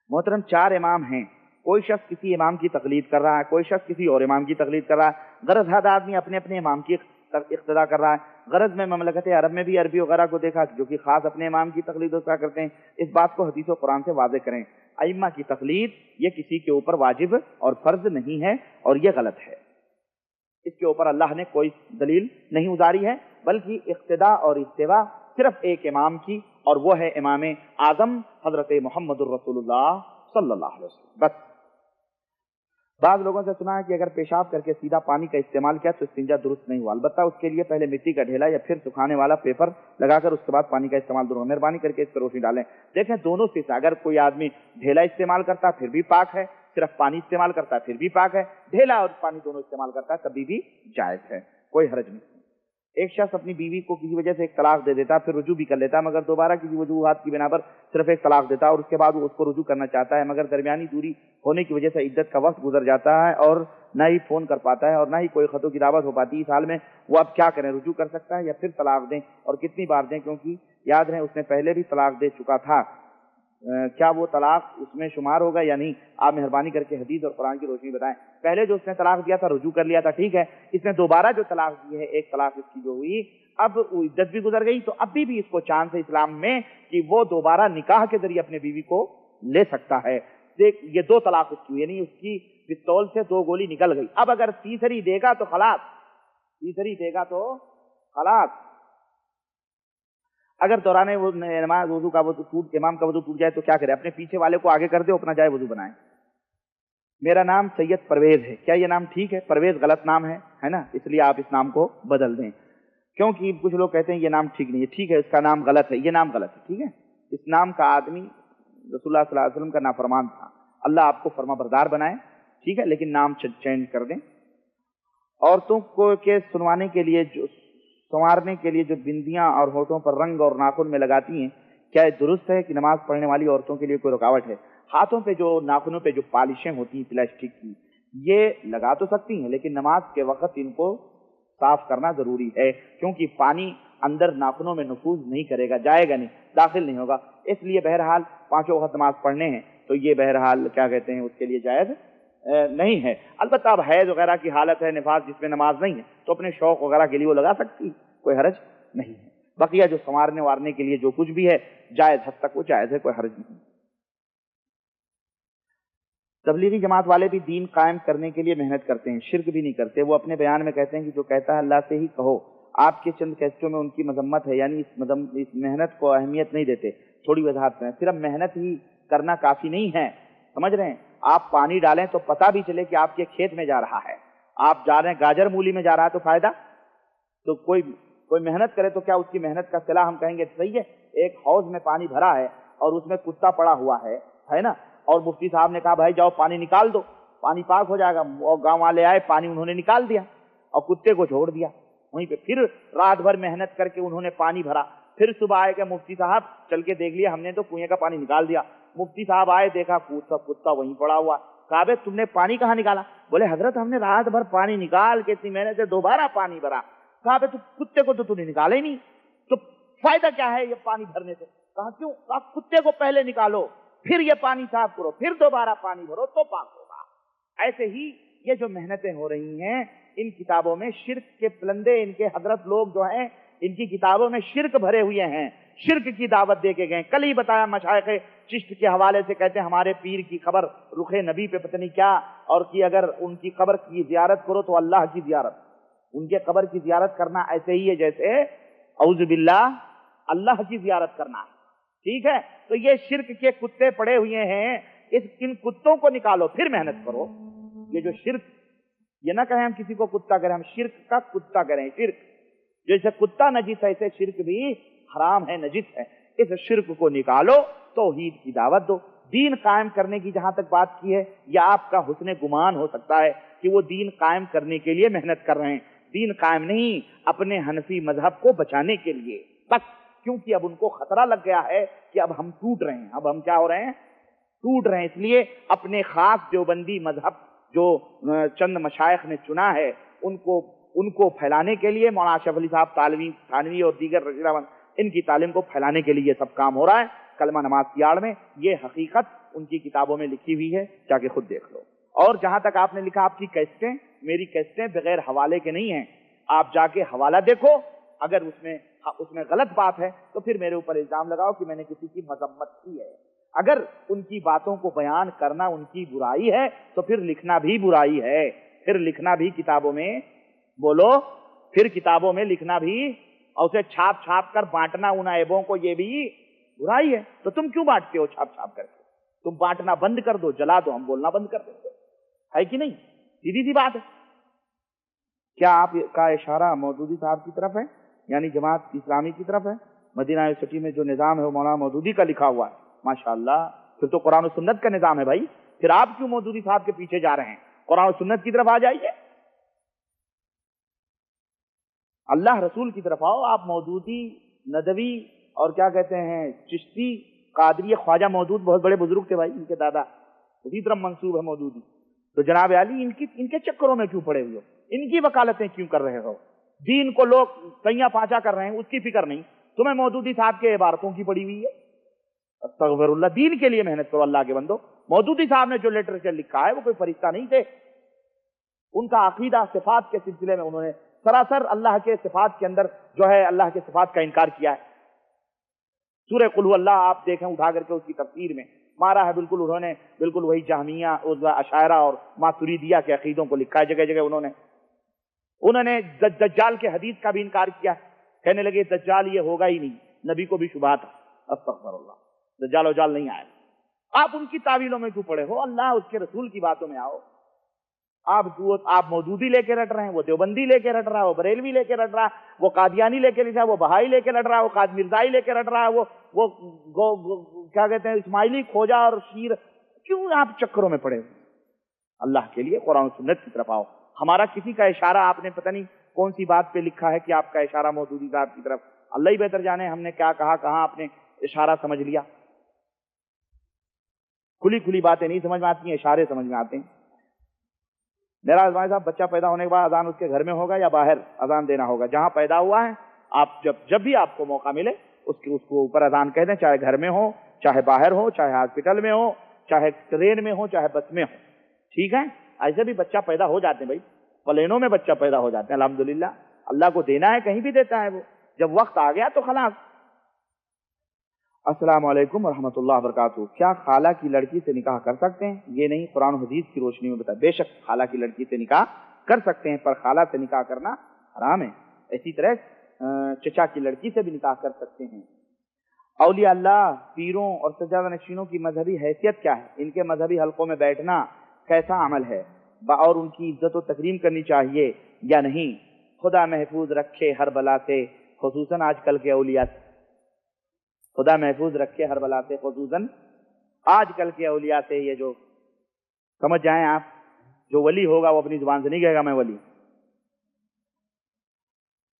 मोहतरम, 4 इमाम हैं, कोई शख्स किसी इमाम की तकलीद कर रहा है, कोई शख्स किसी और इमाम की तकलीद कर रहा है। गरज हर आदमी अपने अपने इमाम की इक्तदा कर रहा है। गरज में ममलकत अरब में भी अरबी वगैरह को देखा जो कि खास अपने इमाम की तकलीद करते हैं। इस बात को हदीस और कुरान से वाज़ेह करें। अइम्मा की तकलीद ये किसी के ऊपर वाजिब और फर्ज नहीं है और ये गलत है। इसके ऊपर अल्लाह ने कोई दलील नहीं उतारी है, बल्कि इक्तदा और इत्तिबा सिर्फ एक इमाम की, और वो है इमाम आज़म हजरत मुहम्मदुर रसूलुल्लाह सल्लल्लाहु अलैहि वसल्लम। बस बाद लोगों से सुना है कि अगर पेशाब करके सीधा पानी का इस्तेमाल किया तो इस्तिंजा दुरुस्त नहीं हुआ। अलबत्ता उसके लिए पहले मिट्टी का ढेला या फिर सुखाने वाला पेपर लगाकर उसके बाद पानी का इस्तेमाल दुरुस्त। मेहरबानी करके इस पर रोशनी डालें। देखें दोनों से, अगर कोई आदमी ढेला इस्तेमाल करता है फिर भी पाक है, सिर्फ पानी इस्तेमाल करता है फिर भी पाक है, ढेला और पानी दोनों इस्तेमाल करता है तभी भी जायज है, कोई हर्ज नहीं। एक शख्स अपनी बीवी को किसी वजह से एक तलाक दे देता है, फिर रुजू भी कर लेता है, मगर दोबारा किसी वजूहात की बिना पर सिर्फ एक तलाक देता है और उसके बाद वो उसको रुजू करना चाहता है, मगर दरमियानी दूरी होने की वजह से इद्दत का वक्त गुजर जाता है और ना ही फोन कर पाता है और ना ही कोई खतों की दावत हो पाती। इस हाल में वो अब क्या करें? रुजू कर सकता है या फिर तलाक दें? और कितनी बार दें? क्योंकि याद रहे उसने पहले भी तलाक दे चुका था। क्या वो तलाक उसमें शुमार होगा या नहीं? आप मेहरबानी करके हदीस और कुरान की रोशनी बताएं। पहले जो उसने तलाक दिया था रुजू कर लिया था, ठीक है। इसने दोबारा जो तलाक दी है, एक तलाक इसकी जो हुई, अब वो इद्दत भी गुजर गई, तो अभी भी इसको चांस है इस्लाम में कि वो दोबारा निकाह के जरिए अपने बीवी को ले सकता है। देख, ये 2 तलाक उसकी हुई, यानी उसकी पिस्तौल से 2 गोली निकल गई। अब अगर तीसरी देगा तो खलास, तीसरी देगा तो खलास। अगर दौराने वो नमाज वजू का वजू टूट, इमाम का वजू टूट जाए तो क्या करे? अपने पीछे वाले को आगे कर दे, अपना जाए वजू बनाए। मेरा नाम सैयद परवेज है, क्या ये नाम ठीक है? परवेज गलत नाम है ना, इसलिए आप इस नाम को बदल दें। क्योंकि कुछ लोग कहते हैं ये नाम ठीक नहीं है। ठीक है, इसका नाम गलत है, ये नाम गलत है, ठीक है। इस नाम का आदमी रसूलुल्लाह सल्लल्लाहु अलैहि वसल्लम का नाफरमान था। अल्लाह आपको फरमाबरदार बनाए, ठीक है, लेकिन नाम चेंज कर दें। औरतों को के सुनवाने के लिए, जो संवारने के लिए जो बिंदियां और होठों पर रंग और नाखून में लगाती हैं, क्या ये दुरुस्त है कि नमाज पढ़ने वाली औरतों के लिए कोई रुकावट है? हाथों पे जो, नाखूनों पे जो पॉलिशें होती हैं प्लास्टिक की, ये लगा तो सकती हैं, लेकिन नमाज के वक्त इनको साफ करना जरूरी है, क्योंकि पानी अंदर नाखूनों में नफूज नहीं करेगा, जाएगा नहीं, दाखिल नहीं होगा। इसलिए बहरहाल 5 वक्त नमाज पढ़ने हैं तो ये बहरहाल क्या कहते हैं, उसके लिए जायज नहीं है। अलबत्ता अब हैज वगैरह की हालत है, निफास जिसमें नमाज नहीं है, तो अपने शौक वगैरह के लिए वो लगा सकती, कोई हर्ज नहीं है। बकिया जो संवारने वारने के लिए जो कुछ भी है जायज हद तक वो जायज है, कोई हर्ज नहीं। तबलीगी जमात वाले भी दीन कायम करने के लिए मेहनत करते हैं, शिर्क भी नहीं करते। वो अपने बयान में कहते हैं कि जो कहता है अल्लाह से ही कहो। आपके चंद कैसेटों में उनकी मजम्मत है, यानी इस मेहनत को अहमियत नहीं देते। थोड़ी वजाहत करें। सिर्फ मेहनत ही करना काफी नहीं है, समझ रहे हैं? आप पानी डालें तो पता भी चले कि आपके खेत में जा रहा है। आप जा रहे हैं गाजर मूली में जा रहा है तो फायदा, तो कोई मेहनत करे तो क्या उसकी मेहनत का सिला हम कहेंगे सही है? एक हौज में पानी भरा है और उसमें कुत्ता पड़ा हुआ है ना, और मुफ्ती साहब ने कहा भाई जाओ पानी निकाल दो, पानी पाक हो जाएगा। और गांव वाले आए, पानी उन्होंने निकाल दिया और कुत्ते को छोड़ दिया वहीं पे। फिर रात भर मेहनत करके उन्होंने पानी भरा, फिर सुबह आए कि मुफ्ती साहब चल के देख लिया हमने तो कुएं का पानी निकाल दिया। मुफ्ती साहब आए, देखा कुत्ता वहीं पड़ा हुआ। कहा बे तुमने पानी कहाँ निकाला? बोले हजरत हमने रात भर पानी निकाल के इतनी मेहनत से दोबारा पानी भरा। कहा बे तो कुत्ते को तो तूने निकाला ही नहीं, तो फायदा क्या है ये पानी भरने से? कहा क्यों? कहा कुत्ते को पहले निकालो, फिर ये पानी साफ करो, फिर दोबारा पानी भरो तो पाक होगा। ऐसे ही ये जो मेहनतें हो रही हैं, इन किताबों में शिर्क के पलंदे, इनके हजरत लोग जो हैं, इनकी किताबों में शिर्क भरे हुए हैं, शिर्क की दावत दे के गए। कल ही बताया मशाइख चिश्त के हवाले से, कहते हैं हमारे पीर की खबर रुखे नबी पे पता नहीं क्या, और कि अगर उनकी कब्र की जियारत करो तो अल्लाह की जियारत। उनके कब्र की जियारत करना ऐसे ही है जैसे औज़ु बिल्लाह अल्लाह की जियारत करना, ठीक है? तो ये शिर्क के कुत्ते पड़े हुए हैं, इन कुत्तों को निकालो फिर मेहनत करो। ये जो शिर्क, ये ना कहें हम किसी को कुत्ता करें, हम शिर्क का कुत्ता करें। शिर्क जैसे कुत्ता नजिस है, ऐसे शिर्क भी हराम है, नजिस है। इस शिर्क को निकालो, तौहीद की दावत दो। दीन कायम करने की जहां तक बात की है, या आपका हुस्न गुमान हो सकता है कि वो दीन कायम करने के लिए मेहनत कर रहे हैं, दीन कायम नहीं, अपने हनफी मजहब को बचाने के लिए बस। کیونکہ اب ان کو خطرہ لگ گیا ہے کہ اب ہم ٹوٹ رہے ہیں. اب ہم کیا ہو رہے ہیں؟ ٹوٹ رہے ہیں. اس لیے اپنے خاص دیوبندی مذہب جو چند مشائخ نے چنا ہے ان کو پھیلانے کے لیے مولانا اشرف علی صاحب تھانوی اور دیگر ان کی تعلیم کو پھیلانے کے لیے یہ سب کام ہو رہا ہے. کلمہ نماز کی آڑ میں یہ حقیقت ان کی کتابوں میں لکھی ہوئی ہے، جا کے خود دیکھ لو. اور جہاں تک آپ نے لکھا آپ کی کیسٹیں، میری کیسٹیں بغیر حوالے کے نہیں ہیں. آپ جا کے حوالہ دیکھو، اگر اس میں غلط بات ہے تو پھر میرے اوپر الزام لگاؤ کہ میں نے کسی کی مذمت کی ہے. اگر ان کی باتوں کو بیان کرنا ان کی برائی ہے تو پھر لکھنا بھی برائی ہے. پھر لکھنا بھی کتابوں میں، بولو، پھر کتابوں میں لکھنا بھی اور اسے چھاپ چھاپ کر بانٹنا ان عیبوں کو، یہ بھی برائی ہے. تو تم کیوں بانٹتے ہو چھاپ چھاپ کر کے؟ تم بانٹنا بند کر دو، جلا دو، ہم بولنا بند کر دیں. ہے کہ نہیں؟ سیدھی سی بات ہے. کیا آپ کا اشارہ مودودی صاحب کی طرف ہے، یعنی جماعت اسلامی کی طرف ہے؟ مدینہ یونیورسٹی میں جو نظام ہے وہ مولانا مودودی کا لکھا ہوا ہے. ماشاءاللہ، پھر تو قرآن و سنت کا نظام ہے بھائی. پھر آپ کیوں مودودی صاحب کے پیچھے جا رہے ہیں؟ قرآن و سنت کی طرف آ جائیے، اللہ رسول کی طرف آؤ. آپ مودودی، ندوی اور کیا کہتے ہیں چشتی، قادری، خواجہ مودود بہت بڑے بزرگ تھے بھائی، ان کے دادا اسی طرف منسوب ہے مودودی. تو جناب علی ان کے چکروں میں کیوں پڑے ہوئے ہو؟ ان کی وکالتیں کیوں کر رہے ہو؟ دین کو لوگ کئیاں پانچا کر رہے ہیں، اس کی فکر نہیں. تمہیں مودودی صاحب کے عبارتوں کی پڑی ہوئی ہے. استغفر اللہ. دین کے لیے محنت کرو اللہ کے بندو. مودودی صاحب نے جو لٹریچر لکھا ہے وہ کوئی فرشتہ نہیں تھے. ان کا عقیدہ صفات کے سلسلے میں انہوں نے سراسر اللہ کے صفات کے اندر جو ہے اللہ کے صفات کا انکار کیا ہے. سورہ قل هو اللہ آپ دیکھیں اٹھا کر کے اس کی تفسیر میں مارا ہے. بالکل انہوں نے بالکل وہی جہمیہ، اشاعرہ اور ماتریدیہ کے عقیدوں کو لکھا ہے. جگہ جگہ انہوں نے دجال کے حدیث کا بھی انکار کیا. کہنے لگے دجال یہ ہوگا ہی نہیں، نبی کو بھی شبہ تھا. استغفر اللہ. دجال وجال نہیں آئے. آپ ان کی تعویلوں میں کیوں پڑے ہو؟ اللہ اس کے رسول کی باتوں میں آؤ. آپ مودودی لے کے رٹ رہے ہیں، وہ دیوبندی لے کے رٹ رہا ہے، وہ بریلوی لے کے رٹ رہا ہے، وہ قادیانی لے کے رٹ رہا ہے، وہ بہائی لے کے رٹ رہا ہے، وہ قاد مرزائی لے کے رٹ رہا ہے، وہ کیا کہتے ہیں اسماعیلی، کھوجا اور شیر. کیوں آپ چکروں میں پڑے ہوئے؟ اللہ کے لیے قرآن و سنت کی طرف آؤ. ہمارا کسی کا اشارہ آپ نے پتہ نہیں کون سی بات پہ لکھا ہے کہ آپ کا اشارہ مودودی صاحب کی طرف. اللہ ہی بہتر جانے ہم نے کیا کہا، کہاں آپ نے اشارہ سمجھ لیا. کھلی باتیں نہیں سمجھ میں آتی ہیں، اشارے سمجھ میں آتے ہیں. میرا بھائی صاحب بچہ پیدا ہونے کے بعد اذان اس کے گھر میں ہوگا یا باہر اذان دینا ہوگا؟ جہاں پیدا ہوا ہے آپ جب بھی آپ کو موقع ملے اس کو اوپر اذان کہہ دیں، چاہے گھر میں ہو، چاہے باہر ہو، چاہے ہاسپٹل میں ہو، چاہے ٹرین میں ہو، چاہے بس میں ہو. ٹھیک ہے؟ ایسے بھی بچہ پیدا ہو جاتے ہیں بھائی، پلینوں میں بچہ پیدا ہو جاتے ہیں. الحمدللہ اللہ کو دینا ہے، کہیں بھی دیتا ہے. وہ جب وقت آ گیا تو خلاص. السلام علیکم ورحمۃ اللہ وبرکاتہ. کیا خالہ کی لڑکی سے نکاح کر سکتے ہیں؟ یہ نہیں، قرآن و حدیث کی روشنی میں بتا. بے شک خالہ کی لڑکی سے نکاح کر سکتے ہیں، پر خالہ سے نکاح کرنا حرام ہے. اسی طرح چچا کی لڑکی سے بھی نکاح کر سکتے ہیں. اولیاء اللہ، پیروں اور سجادہ نشینوں کی مذہبی حیثیت کیا ہے؟ ان کے مذہبی حلقوں میں بیٹھنا کیسا عمل ہے اور ان کی عزت و تکریم کرنی چاہیے یا نہیں؟ خدا محفوظ رکھے ہر بلا سے، خصوصاً آج کل کے اولیاء سے. خدا محفوظ رکھے ہر بلا سے، خصوصاً آج کل کے اولیاء سے. یہ جو سمجھ جائیں آپ، جو ولی ہوگا وہ اپنی زبان سے نہیں کہے گا میں ولی.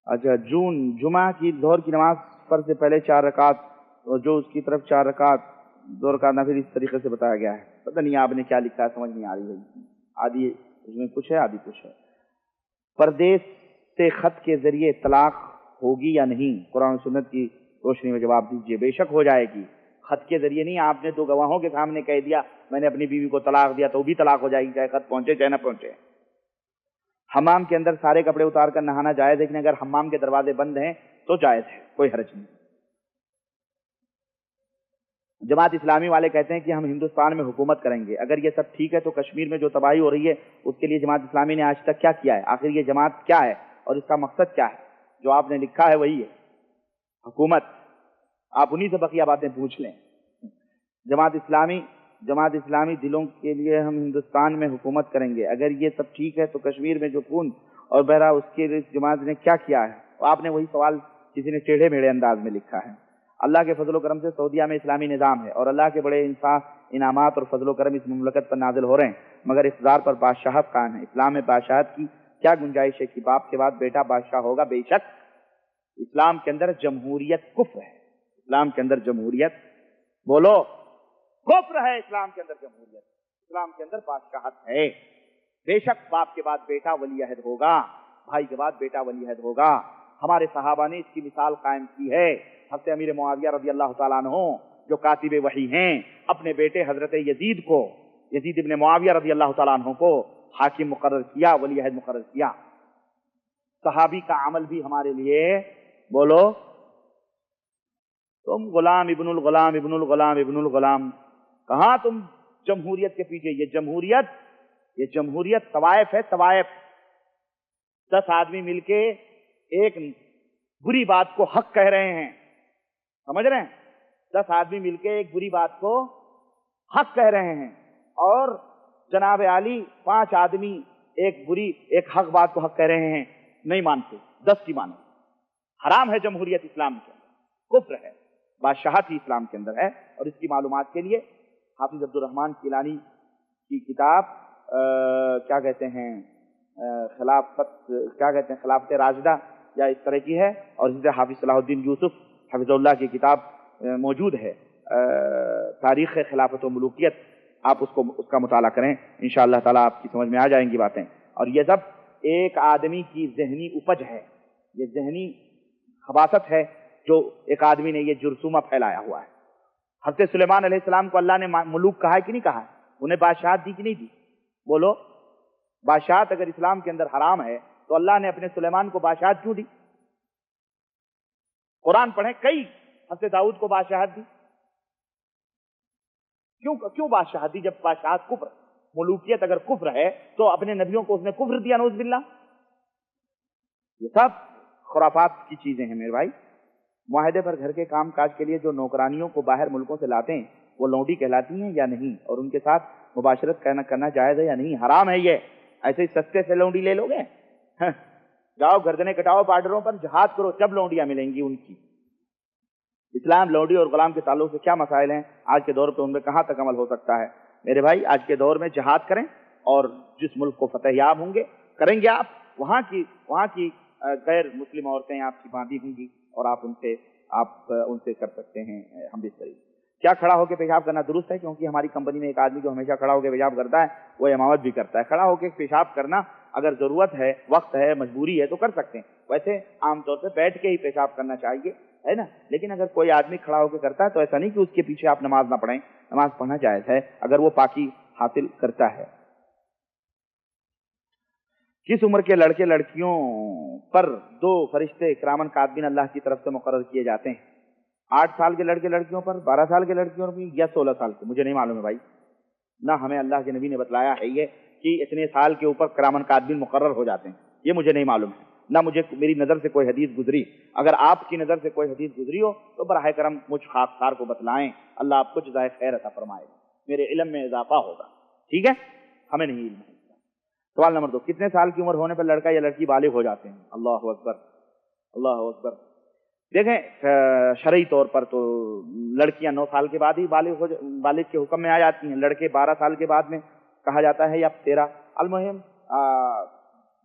اچھا، جمعہ کی ظہر کی نماز فرض سے پہلے 4 رکعت اور جو اس کی طرف 4 رکعت 2 رکعت نفل اس طریقے سے بتایا گیا ہے. پتہ نہیں آپ نے کیا لکھا ہے، سمجھ نہیں آ رہی ہے. آدھی اس میں کچھ ہے، آدھی کچھ ہے. پردیس سے خط کے ذریعے طلاق ہوگی یا نہیں؟ قرآن و سنت کی روشنی میں جواب دیجیے. بے شک ہو جائے گی. خط کے ذریعے نہیں، آپ نے 2 گواہوں کے سامنے کہہ دیا میں نے اپنی بیوی کو طلاق دیا تو بھی طلاق ہو جائے گی، چاہے خط پہنچے چاہے نہ پہنچے. حمام کے اندر سارے کپڑے اتار کر نہانا جائز ہے، لیکن اگر حمام کے دروازے بند ہیں تو جائز ہے، کوئی حرج نہیں. جماعت اسلامی والے کہتے ہیں کہ ہم ہندوستان میں حکومت کریں گے. اگر یہ سب ٹھیک ہے تو کشمیر میں جو تباہی ہو رہی ہے اس کے لیے جماعت اسلامی نے آج تک کیا کیا ہے؟ آخر یہ جماعت کیا ہے اور اس کا مقصد کیا ہے؟ جو آپ نے لکھا ہے وہی ہے، حکومت. آپ انہی سے بقیہ باتیں پوچھ لیں. جماعت اسلامی دلوں کے لیے ہم ہندوستان میں حکومت کریں گے. اگر یہ سب ٹھیک ہے تو کشمیر میں جو خون اور بہرا اس کے لیے جماعت نے کیا کیا ہے؟ آپ نے وہی سوال کسی نے ٹیڑھے میڑھے انداز میں لکھا ہے. اللہ کے فضل و کرم سے سعودیہ میں اسلامی نظام ہے اور اللہ کے بڑے انعامات اور فضل و کرم اس مملکت پر نازل ہو رہے ہیں، مگر اقتدار پر بادشاہت قائم ہے. اسلام میں بادشاہت کی کیا گنجائش ہے کہ باپ کے بعد بیٹا بادشاہ ہوگا؟ بے شک اسلام کے اندر جمہوریت کفر ہے. اسلام کے اندر جمہوریت، بولو کفر ہے اسلام کے اندر جمہوریت، اسلام کے اندر بادشاہت ہے۔ بے شک باپ کے بعد بیٹا ولی عہد ہوگا، بھائی کے بعد بیٹا ولی عہد ہوگا۔ ہمارے صحابہ نے اس کی مثال قائم کی ہے۔ حضرت امیر معاویہ رضی اللہ تعالیٰ عنہ جو کاتب وحی ہیں، اپنے بیٹے حضرت یزید کو، یزید ابن معاویہ رضی اللہ تعالیٰ عنہ کو حاکم مقرر کیا، ولی عہد مقرر کیا۔ صحابی کا عمل بھی ہمارے لیے، بولو تم غلام ابن الغلام ابن الغلام ابن الغلام، کہاں تم جمہوریت کے پیچھے؟ یہ جمہوریت طوائف ہے، طوائف۔ 10 آدمی مل کے ایک بری بات کو حق کہہ رہے ہیں، سمجھ رہے ہیں؟ 10 آدمی مل کے ایک بری بات کو حق کہہ رہے ہیں، اور جناب عالی 5 آدمی ایک حق بات کو حق کہہ رہے ہیں، نہیں مانتے، 10 کی مانو۔ حرام ہے جمہوریت اسلام کے اندر، کفر ہے، بادشاہت ہی اسلام کے اندر ہے۔ اور اس کی معلومات کے لیے حافظ عبد الرحمن کیلانی کی کتاب کیا کہتے ہیں خلافت راشدہ یا اس طرح کی ہے، اور اس سے حافظ صلاح الدین یوسف حفظ اللہ کی کتاب موجود ہے، تاریخ خلافت و ملوکیت۔ آپ اس کا مطالعہ کریں، انشاءاللہ تعالیٰ آپ کی سمجھ میں آ جائیں گی باتیں۔ اور یہ سب ایک آدمی کی ذہنی اپج ہے، یہ ذہنی خباثت ہے جو ایک آدمی نے یہ جرثومہ پھیلایا ہوا ہے۔ حضرت سلیمان علیہ السلام کو اللہ نے ملوک کہا ہے کہ نہیں کہا ہے؟ انہیں بادشاہت دی کہ نہیں دی؟ بولو، بادشاہت اگر اسلام کے اندر حرام ہے تو اللہ نے اپنے سلیمان کو بادشاہت کیوں دی؟ قرآن پڑھیں، کئی حضرت داؤد کو بادشاہت دی، کیوں بادشاہت دی؟ جب بادشاہت کفر، ملوکیت اگر کفر ہے تو اپنے نبیوں کو اس نے کفر دیا، نعوذ باللہ۔ یہ سب خرافات کی چیزیں ہیں میرے بھائی۔ معاہدے پر گھر کے کام کاج کے لیے جو نوکرانیوں کو باہر ملکوں سے لاتے ہیں وہ لونڈی کہلاتی ہیں یا نہیں؟ اور ان کے ساتھ مباشرت کرنا جائز ہے یا نہیں؟ حرام ہے یہ۔ ایسے ہی سستے سے لونڈی لے لو گے؟ جاؤ گردنیں کٹاؤ بارڈروں پر، جہاد کرو، جب لونڈیاں ملیں گی ان کی۔ اسلام لونڈی اور غلام کے تعلق سے کیا مسائل ہیں آج کے دور پہ، ان میں کہاں تک عمل ہو سکتا ہے؟ میرے بھائی آج کے دور میں جہاد کریں، اور جس ملک کو فتح یاب ہوں گے، کریں گے آپ، وہاں کی غیر مسلم عورتیں آپ کی باندھی ہوں گی، اور آپ ان سے کر سکتے ہیں ہم اس طریقے۔ کیا کھڑا ہو کے پیشاب کرنا درست ہے؟ کیونکہ ہماری کمپنی میں ایک آدمی جو ہمیشہ کھڑا ہو کے پیشاب کرتا ہے وہ امامت بھی کرتا ہے۔ کھڑا ہو کے پیشاب کرنا اگر ضرورت ہے، وقت ہے، مجبوری ہے تو کر سکتے ہیں، ویسے عام طور پہ بیٹھ کے ہی پیشاب کرنا چاہیے، ہے نا؟ لیکن اگر کوئی آدمی کھڑا ہو کے کرتا ہے تو ایسا نہیں کہ اس کے پیچھے آپ نماز نہ پڑھیں، نماز پڑھنا جائز ہے اگر وہ پاکی حاصل کرتا ہے۔ کس عمر کے لڑکے لڑکیوں پر 2 فرشتے کرامن کاتبین اللہ کی طرف سے مقرر کیے جاتے ہیں؟ 8 سال کے لڑکے لڑکیوں پر، 12 سال کے لڑکیوں پر، یا 16 سال کے؟ مجھے نہیں معلوم ہے بھائی، نہ ہمیں اللہ کے نبی نے بتلایا ہے یہ کہ اتنے سال کے اوپر کرامن کاتبین مقرر ہو جاتے ہیں، یہ مجھے نہیں معلوم ہے، نہ مجھے میری نظر سے کوئی حدیث گزری۔ اگر آپ کی نظر سے کوئی حدیث گزری ہو تو براہ کرم مجھ خاکسار کو بتلائیں، اللہ آپ کو جزائے خیر عطا فرمائے، میرے علم میں اضافہ ہوگا، ٹھیک ہے؟ ہمیں نہیں علم ہے۔ سوال نمبر 2، کتنے سال کی عمر ہونے پر لڑکا یا لڑکی بالغ ہو جاتے ہیں؟ اللہ اکبر، اللہ اکبر۔ دیکھیں شرعی طور پر تو لڑکیاں 9 سال کے بعد ہی بالغ کے حکم میں آ جاتی ہیں، لڑکے 12 سال کے بعد میں کہا جاتا ہے یا 13۔ المہم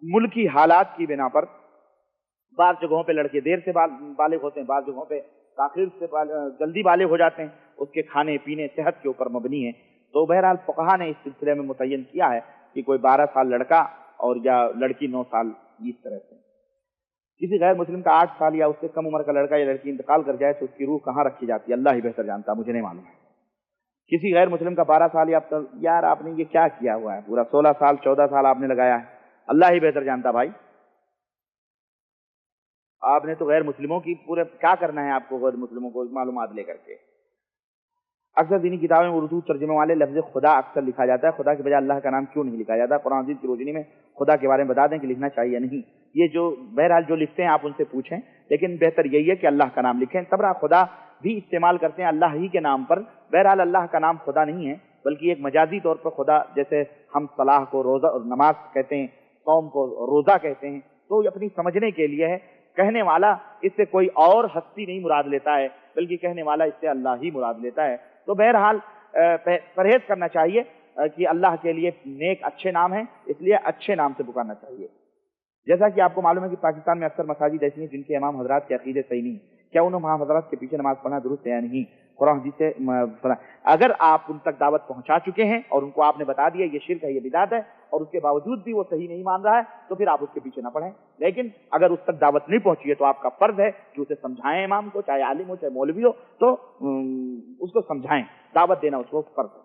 ملکی حالات کی بنا پر بعض جگہوں پہ لڑکے دیر سے بالغ ہوتے ہیں، بعض جگہوں پہ تاخیر سے جلدی بالغ ہو جاتے ہیں، اس کے کھانے پینے صحت کے اوپر مبنی ہے۔ تو بہرحال فقہا نے اس سلسلے میں متعین کیا ہے کہ کوئی 12 سال لڑکا اور یا لڑکی 9 سال، اس طرح سے۔ کسی غیر مسلم کا 8 سال یا اس سے کم عمر کا لڑکا یا لڑکی انتقال کر جائے تو اس کی روح کہاں رکھی جاتی ہے؟ اللہ ہی بہتر جانتا، مجھے نہیں معلوم ہے۔ کسی غیر مسلم کا 12 سال یا یار آپ نے یہ کیا کیا ہوا ہے؟ پورا 16 سال 14 سال آپ نے لگایا ہے، اللہ ہی بہتر جانتا بھائی۔ آپ نے تو غیر مسلموں کی پورے کیا کرنا ہے آپ کو، غیر مسلموں کو معلومات لے کر کے۔ اکثر دینی کتابوں میں اردو ترجمے والے لفظ خدا اکثر لکھا جاتا ہے، خدا کے بجائے اللہ کا نام کیوں نہیں لکھا جاتا؟ قرآن عزیز کی روشنی میں خدا کے بارے میں بتا دیں کہ لکھنا چاہیے نہیں۔ یہ جو بہرحال جو لکھتے ہیں آپ ان سے پوچھیں، لیکن بہتر یہی ہے کہ اللہ کا نام لکھیں۔ تبرا خدا بھی استعمال کرتے ہیں اللہ ہی کے نام پر، بہرحال اللہ کا نام خدا نہیں ہے بلکہ ایک مجازی طور پر خدا، جیسے ہم صلاح کو روزہ اور نماز کہتے ہیں، صوم کو روزہ کہتے ہیں، تو یہ اپنی سمجھنے کے لیے ہے۔ کہنے والا اس سے کوئی اور ہستی نہیں مراد لیتا ہے بلکہ کہنے والا اس سے اللہ ہی مراد لیتا ہے۔ تو بہرحال پرہیز کرنا چاہیے کہ اللہ کے لیے نیک اچھے نام ہیں، اس لیے اچھے نام سے پکارنا چاہیے۔ جیسا کہ آپ کو معلوم ہے کہ پاکستان میں اکثر مساجد ایسی ہیں جن کے امام حضرات کے عقیدے صحیح نہیں، क्या उन हजरात के पीछे नमाज पढ़ना दुरुस्त है या नहीं, कुरान हदीस से। अगर आप उन तक दावत पहुंचा चुके हैं और उनको आपने बता दिया ये शिर्क है, ये बिदात है, और उसके बावजूद भी वो सही नहीं मान रहा है, तो फिर आप उसके पीछे ना पढ़ें। लेकिन अगर उस तक दावत नहीं पहुंची है तो आपका फर्ज है कि उसे समझाएं, इमाम को, चाहे आलिम हो चाहे मौलवी हो, तो उसको समझाएं, दावत देना उसको फर्ज है।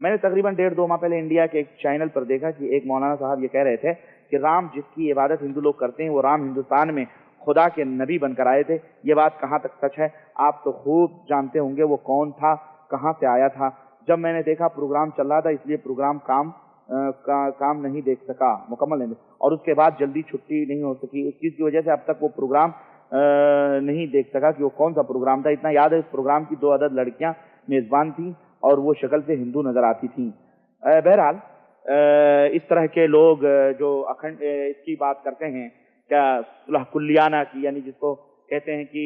मैंने तकरीबन 1.5-2 माह पहले इंडिया के एक चैनल पर देखा कि एक मौलाना साहब ये कह रहे थे कि राम जिसकी इबादत हिंदू लोग करते हैं, वो राम हिंदुस्तान में खुदा के नबी बनकर आए थे। ये बात कहाँ तक सच है आप तो खूब जानते होंगे, वो कौन था, कहाँ से आया था। जब मैंने देखा प्रोग्राम चल रहा था, इसलिए प्रोग्राम काम नहीं देख सका, मुकम्मल नहीं, और उसके बाद जल्दी छुट्टी नहीं हो सकी। उस चीज़ की वजह से अब तक वो प्रोग्राम नहीं देख सका कि वो कौन सा प्रोग्राम था। इतना याद है इस प्रोग्राम की 2 अदद लड़कियां मेज़बान थी और वो शक्ल से हिंदू नजर आती थी। बहरहाल इस तरह के लोग जो अखंड इसकी बात करते हैं, क्या सुलह कुल्लियाना की, यानी जिसको कहते हैं कि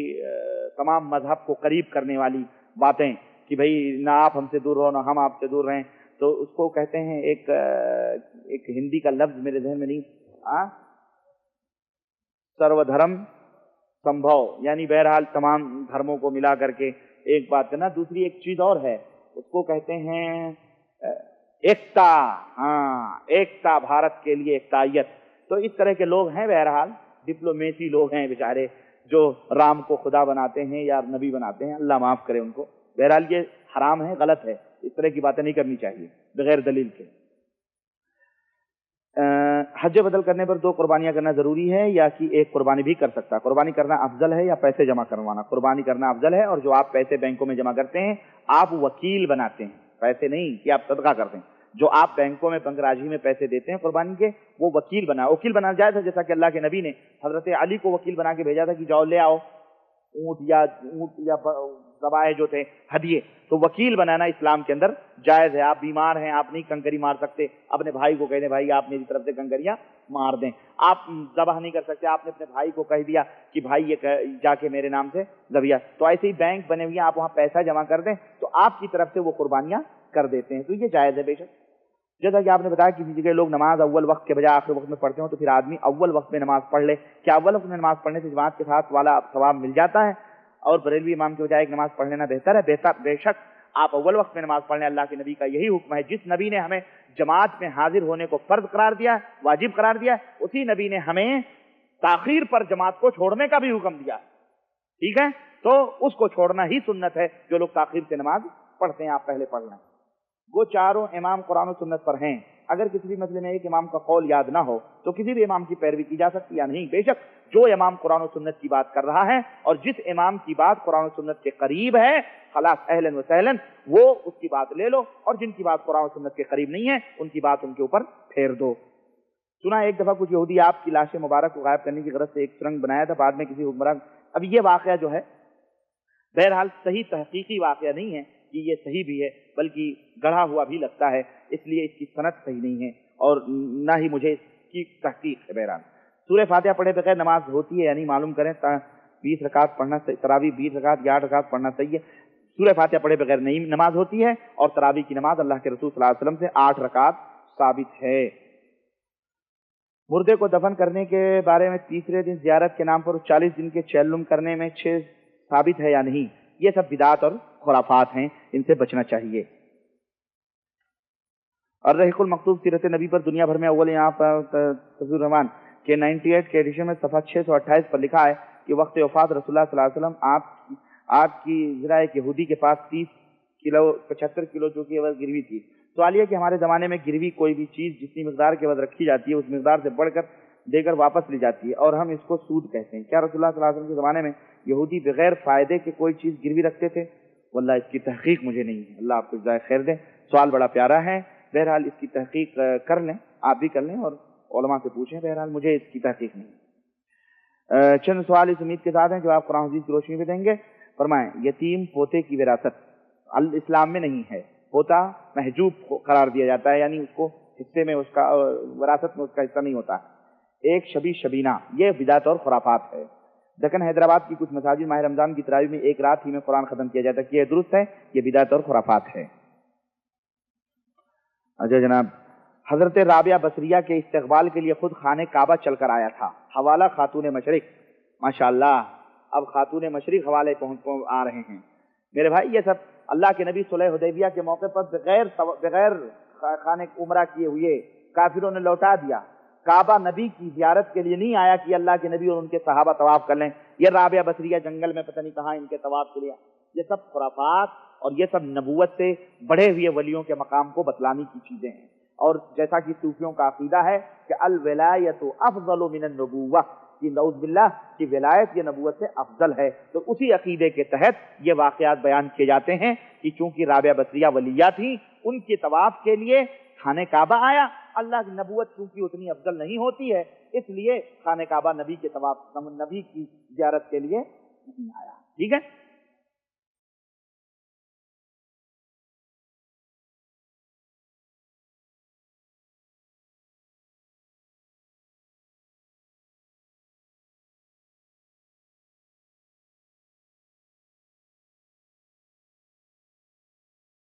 तमाम मजहब को करीब करने वाली बातें, कि भाई ना आप हमसे दूर रहो ना हम आपसे दूर रहें, तो उसको कहते हैं एक हिंदी का लफ्ज मेरे ذहन में नहीं, सर्वधर्म संभव, यानी बहरहाल तमाम धर्मों को मिला करके एक बात करना। दूसरी एक चीज और है, उसको कहते हैं एकता। हाँ, एकता, भारत के लिए एकतायत। तो इस तरह के लोग हैं, बहरहाल डिप्लोमेसी लोग हैं बेचारे, जो राम को खुदा बनाते हैं या नबी बनाते हैं, अल्लाह माफ करे उनको। बहरहाल ये हराम है, गलत है, इस तरह की बातें नहीं करनी चाहिए बगैर दलील के। हज बदल करने पर 2 कुर्बानियां करना जरूरी है या कि एक कुर्बानी भी कर सकता है? कुर्बानी करना अफजल है या पैसे जमा करवाना? कुर्बानी करना अफजल है, और जो आप पैसे बैंकों में जमा करते हैं आप वकील बनाते हैं, पैसे नहीं कि आप सदका करते हैं। जो आप बैंकों में बंगराजी में पैसे देते हैं कुर्बानी के, वो वकील बनाना जायज है। जैसा कि अल्लाह के नबी ने हजरत अली को वकील बना के भेजा था कि जाओ ले आओ ऊंट या ज़बाए जो थे हदिये, तो वकील बनाना इस्लाम के अंदर जायज है। आप बीमार हैं, आप नहीं कंकरी मार सकते, अपने भाई को कह दें भाई आप मेरी तरफ से कंकरियां मार दें। आप ज़बह नहीं कर सकते, आपने अपने भाई को कह दिया कि भाई ये जाके मेरे नाम से ज़बिया, तो ऐसे ही बैंक बने हुए हैं, आप वहां पैसा जमा कर दें तो आपकी तरफ से वो कुर्बानियां कर देते हैं, तो ये जायज है बेशक। जैसा कि आपने बताया किसी जगह लोग नमाज अव्वल वक्त के बजाय आखिर वक्त में पढ़ते हो, तो फिर आदमी अव्वल वक्त में नमाज पढ़ ले, क्या अव्वल वक्त में नमाज पढ़ने से जमात के साथ वाला सवाब मिल जाता है और बरेलवी इमाम के बजाय एक नमाज पढ़ लेना बेहतर है? बेशक आप अव्वल वक्त में नमाज पढ़ लें, अल्लाह के नबी का यही हुक्म है। जिस नबी ने हमें जमात में हाजिर होने को फर्ज करार दिया, वाजिब करार दिया, उसी नबी ने हमें ताखीर पर जमात को छोड़ने का भी हुक्म दिया। ठीक है, तो उसको छोड़ना ही सुन्नत है। जो लोग ताखीर से नमाज पढ़ते हैं आप पहले पढ़ लें। वो चारों इमाम कुरान और सुन्नत पर हैं। अगर किसी भी मसले में एक इमाम का कौल याद ना हो तो किसी भी इमाम की पैरवी की जा सकती या नहीं? बेशक जो इमाम कुरान और सुन्नत की बात कर रहा है और जिस इमाम की बात कुरान और सुन्नत के करीब है, खलास अहलन व सहलन, वो उसकी बात ले लो, और जिनकी बात कुरान और सुन्नत के करीब नहीं है उनकी बात उनके ऊपर फेर दो। सुना एक दफा कुछ यहूदी आपकी लाश मुबारक को गायब करने की गरज से एक सुरंग बनाया था, बाद में किसी हुक्मरान। अब ये वाकया जो है बहरहाल सही तहकीकी वाकया नहीं है कि ये सही भी है, बल्कि गढ़ा हुआ भी लगता है, इसलिए इसकी सनद सही नहीं है और ना ही मुझे इसकी तहकीक है। बहरहाल सूरह फातिहा पढ़े बगैर नमाज होती है यानी मालूम करें, 20 रकात पढ़ना, तरावी 20 रकात या 8 रकात पढ़ना सही है। सूरह फातिहा पढ़े बगैर नहीं नमाज होती है, और तरावी की नमाज अल्लाह के रसूल सल्लल्लाहु अलैहि वसल्लम से 8 रकात साबित है। मुर्दे को दफन करने के बारे में तीसरे दिन जियारत के नाम पर 40 दिन के चैलुम करने में 6 साबित है या नहीं? ये सब बिदात और खुराफात हैं, इनसे बचना चाहिए। और रहीकुल मकतूब सीरत नबी पर दुनिया भर में अव्वल यहाँ पर तफसीर रहमान के 98 के एडिशन में सफ़ा 628 पर लिखा है कि वक्त वफात रसूलुल्लाह सल्लल्लाहु अलैहि वसल्लम आपकी ज़रा एक यहूदी के पास 30 किलो 75 किलो जो कि एवज गिरवी थी। सवाल यह कि हमारे ज़माने में गिरवी कोई भी चीज़ जितनी मकदार के एवज रखी जाती है उस मकदार से बढ़कर देकर वापस ली जाती है और हम इसको सूद कहते हैं। क्या रसूलुल्लाह सल्लल्लाहु अलैहि वसल्लम के ज़माने में यहूदी बगैर फ़ायदे के कोई चीज़ गिरवी रखते थे? वल्लाह इसकी तहकीक मुझे नहीं है, अल्लाह आपको जज़ाए खैर दे। सवाल बड़ा प्यारा है, बहरहाल इसकी तहकीक कर लें, आप भी कर लें और उलमा से पूछें। बहरहाल मुझे इसकी तहकीक नहीं। चंद सवाल इस उम्मीद के साथ हैं जो आप कुरान हदीस की रोशनी में देंगे। फरमाएं, यतीम पोते की विरासत इस्लाम में नहीं है। पोता महजूब करार दिया जाता है, यानी उसको हिस्से में, उसका विरासत में उसका हिस्सा नहीं होता। एक शबी शबीना, ये बिदात और खुराफात है। दक्कन हैदराबाद की कुछ मसाजिद माह रमजान की तरावी में एक रात ही में कुरान खत्म किया जाता है, कि यह दुरुस्त है? ये बिदात और खुराफात है। अच्छा जनाब, हजरत राबिया बसरिया के इस्तकबाल के लिए खुद खाने काबा चलकर आया था। हवाला खातून मशरिक, माशाअल्लाह, اب خاتون مشرق حوالے آ رہے ہیں۔ میرے بھائی یہ سب اللہ کے نبی صلح حدیبیہ کے موقع پر بغیر خانے عمرہ کیے ہوئے کافروں نے لوٹا دیا۔ کعبہ نبی کی زیارت کے لیے نہیں آیا کہ اللہ کے نبی اور ان کے صحابہ طواف کر لیں۔ یہ رابعہ بصریہ جنگل میں پتہ نہیں کہاں ان کے طواف کے لیے، یہ سب خرافات اور یہ سب نبوت سے بڑھے ہوئے ولیوں کے مقام کو بتلانے کی چیزیں ہیں۔ اور جیسا کہ صوفیوں کا عقیدہ ہے کہ الولایت افضل من النبوہ، کہ نعوذ باللہ کی ولایت یہ نبوت سے افضل ہے، تو اسی عقیدے کے تحت یہ واقعات بیان کیے جاتے ہیں کہ چونکہ رابعہ بصریہ ولیہ تھیں، ان کے طواف کے لیے خانہ کعبہ آیا۔ اللہ کی نبوت چونکہ اتنی افضل نہیں ہوتی ہے، اس لیے خانہ کعبہ نبی کے طواف، نبی کی زیارت کے لیے نہیں آیا۔ ٹھیک ہے۔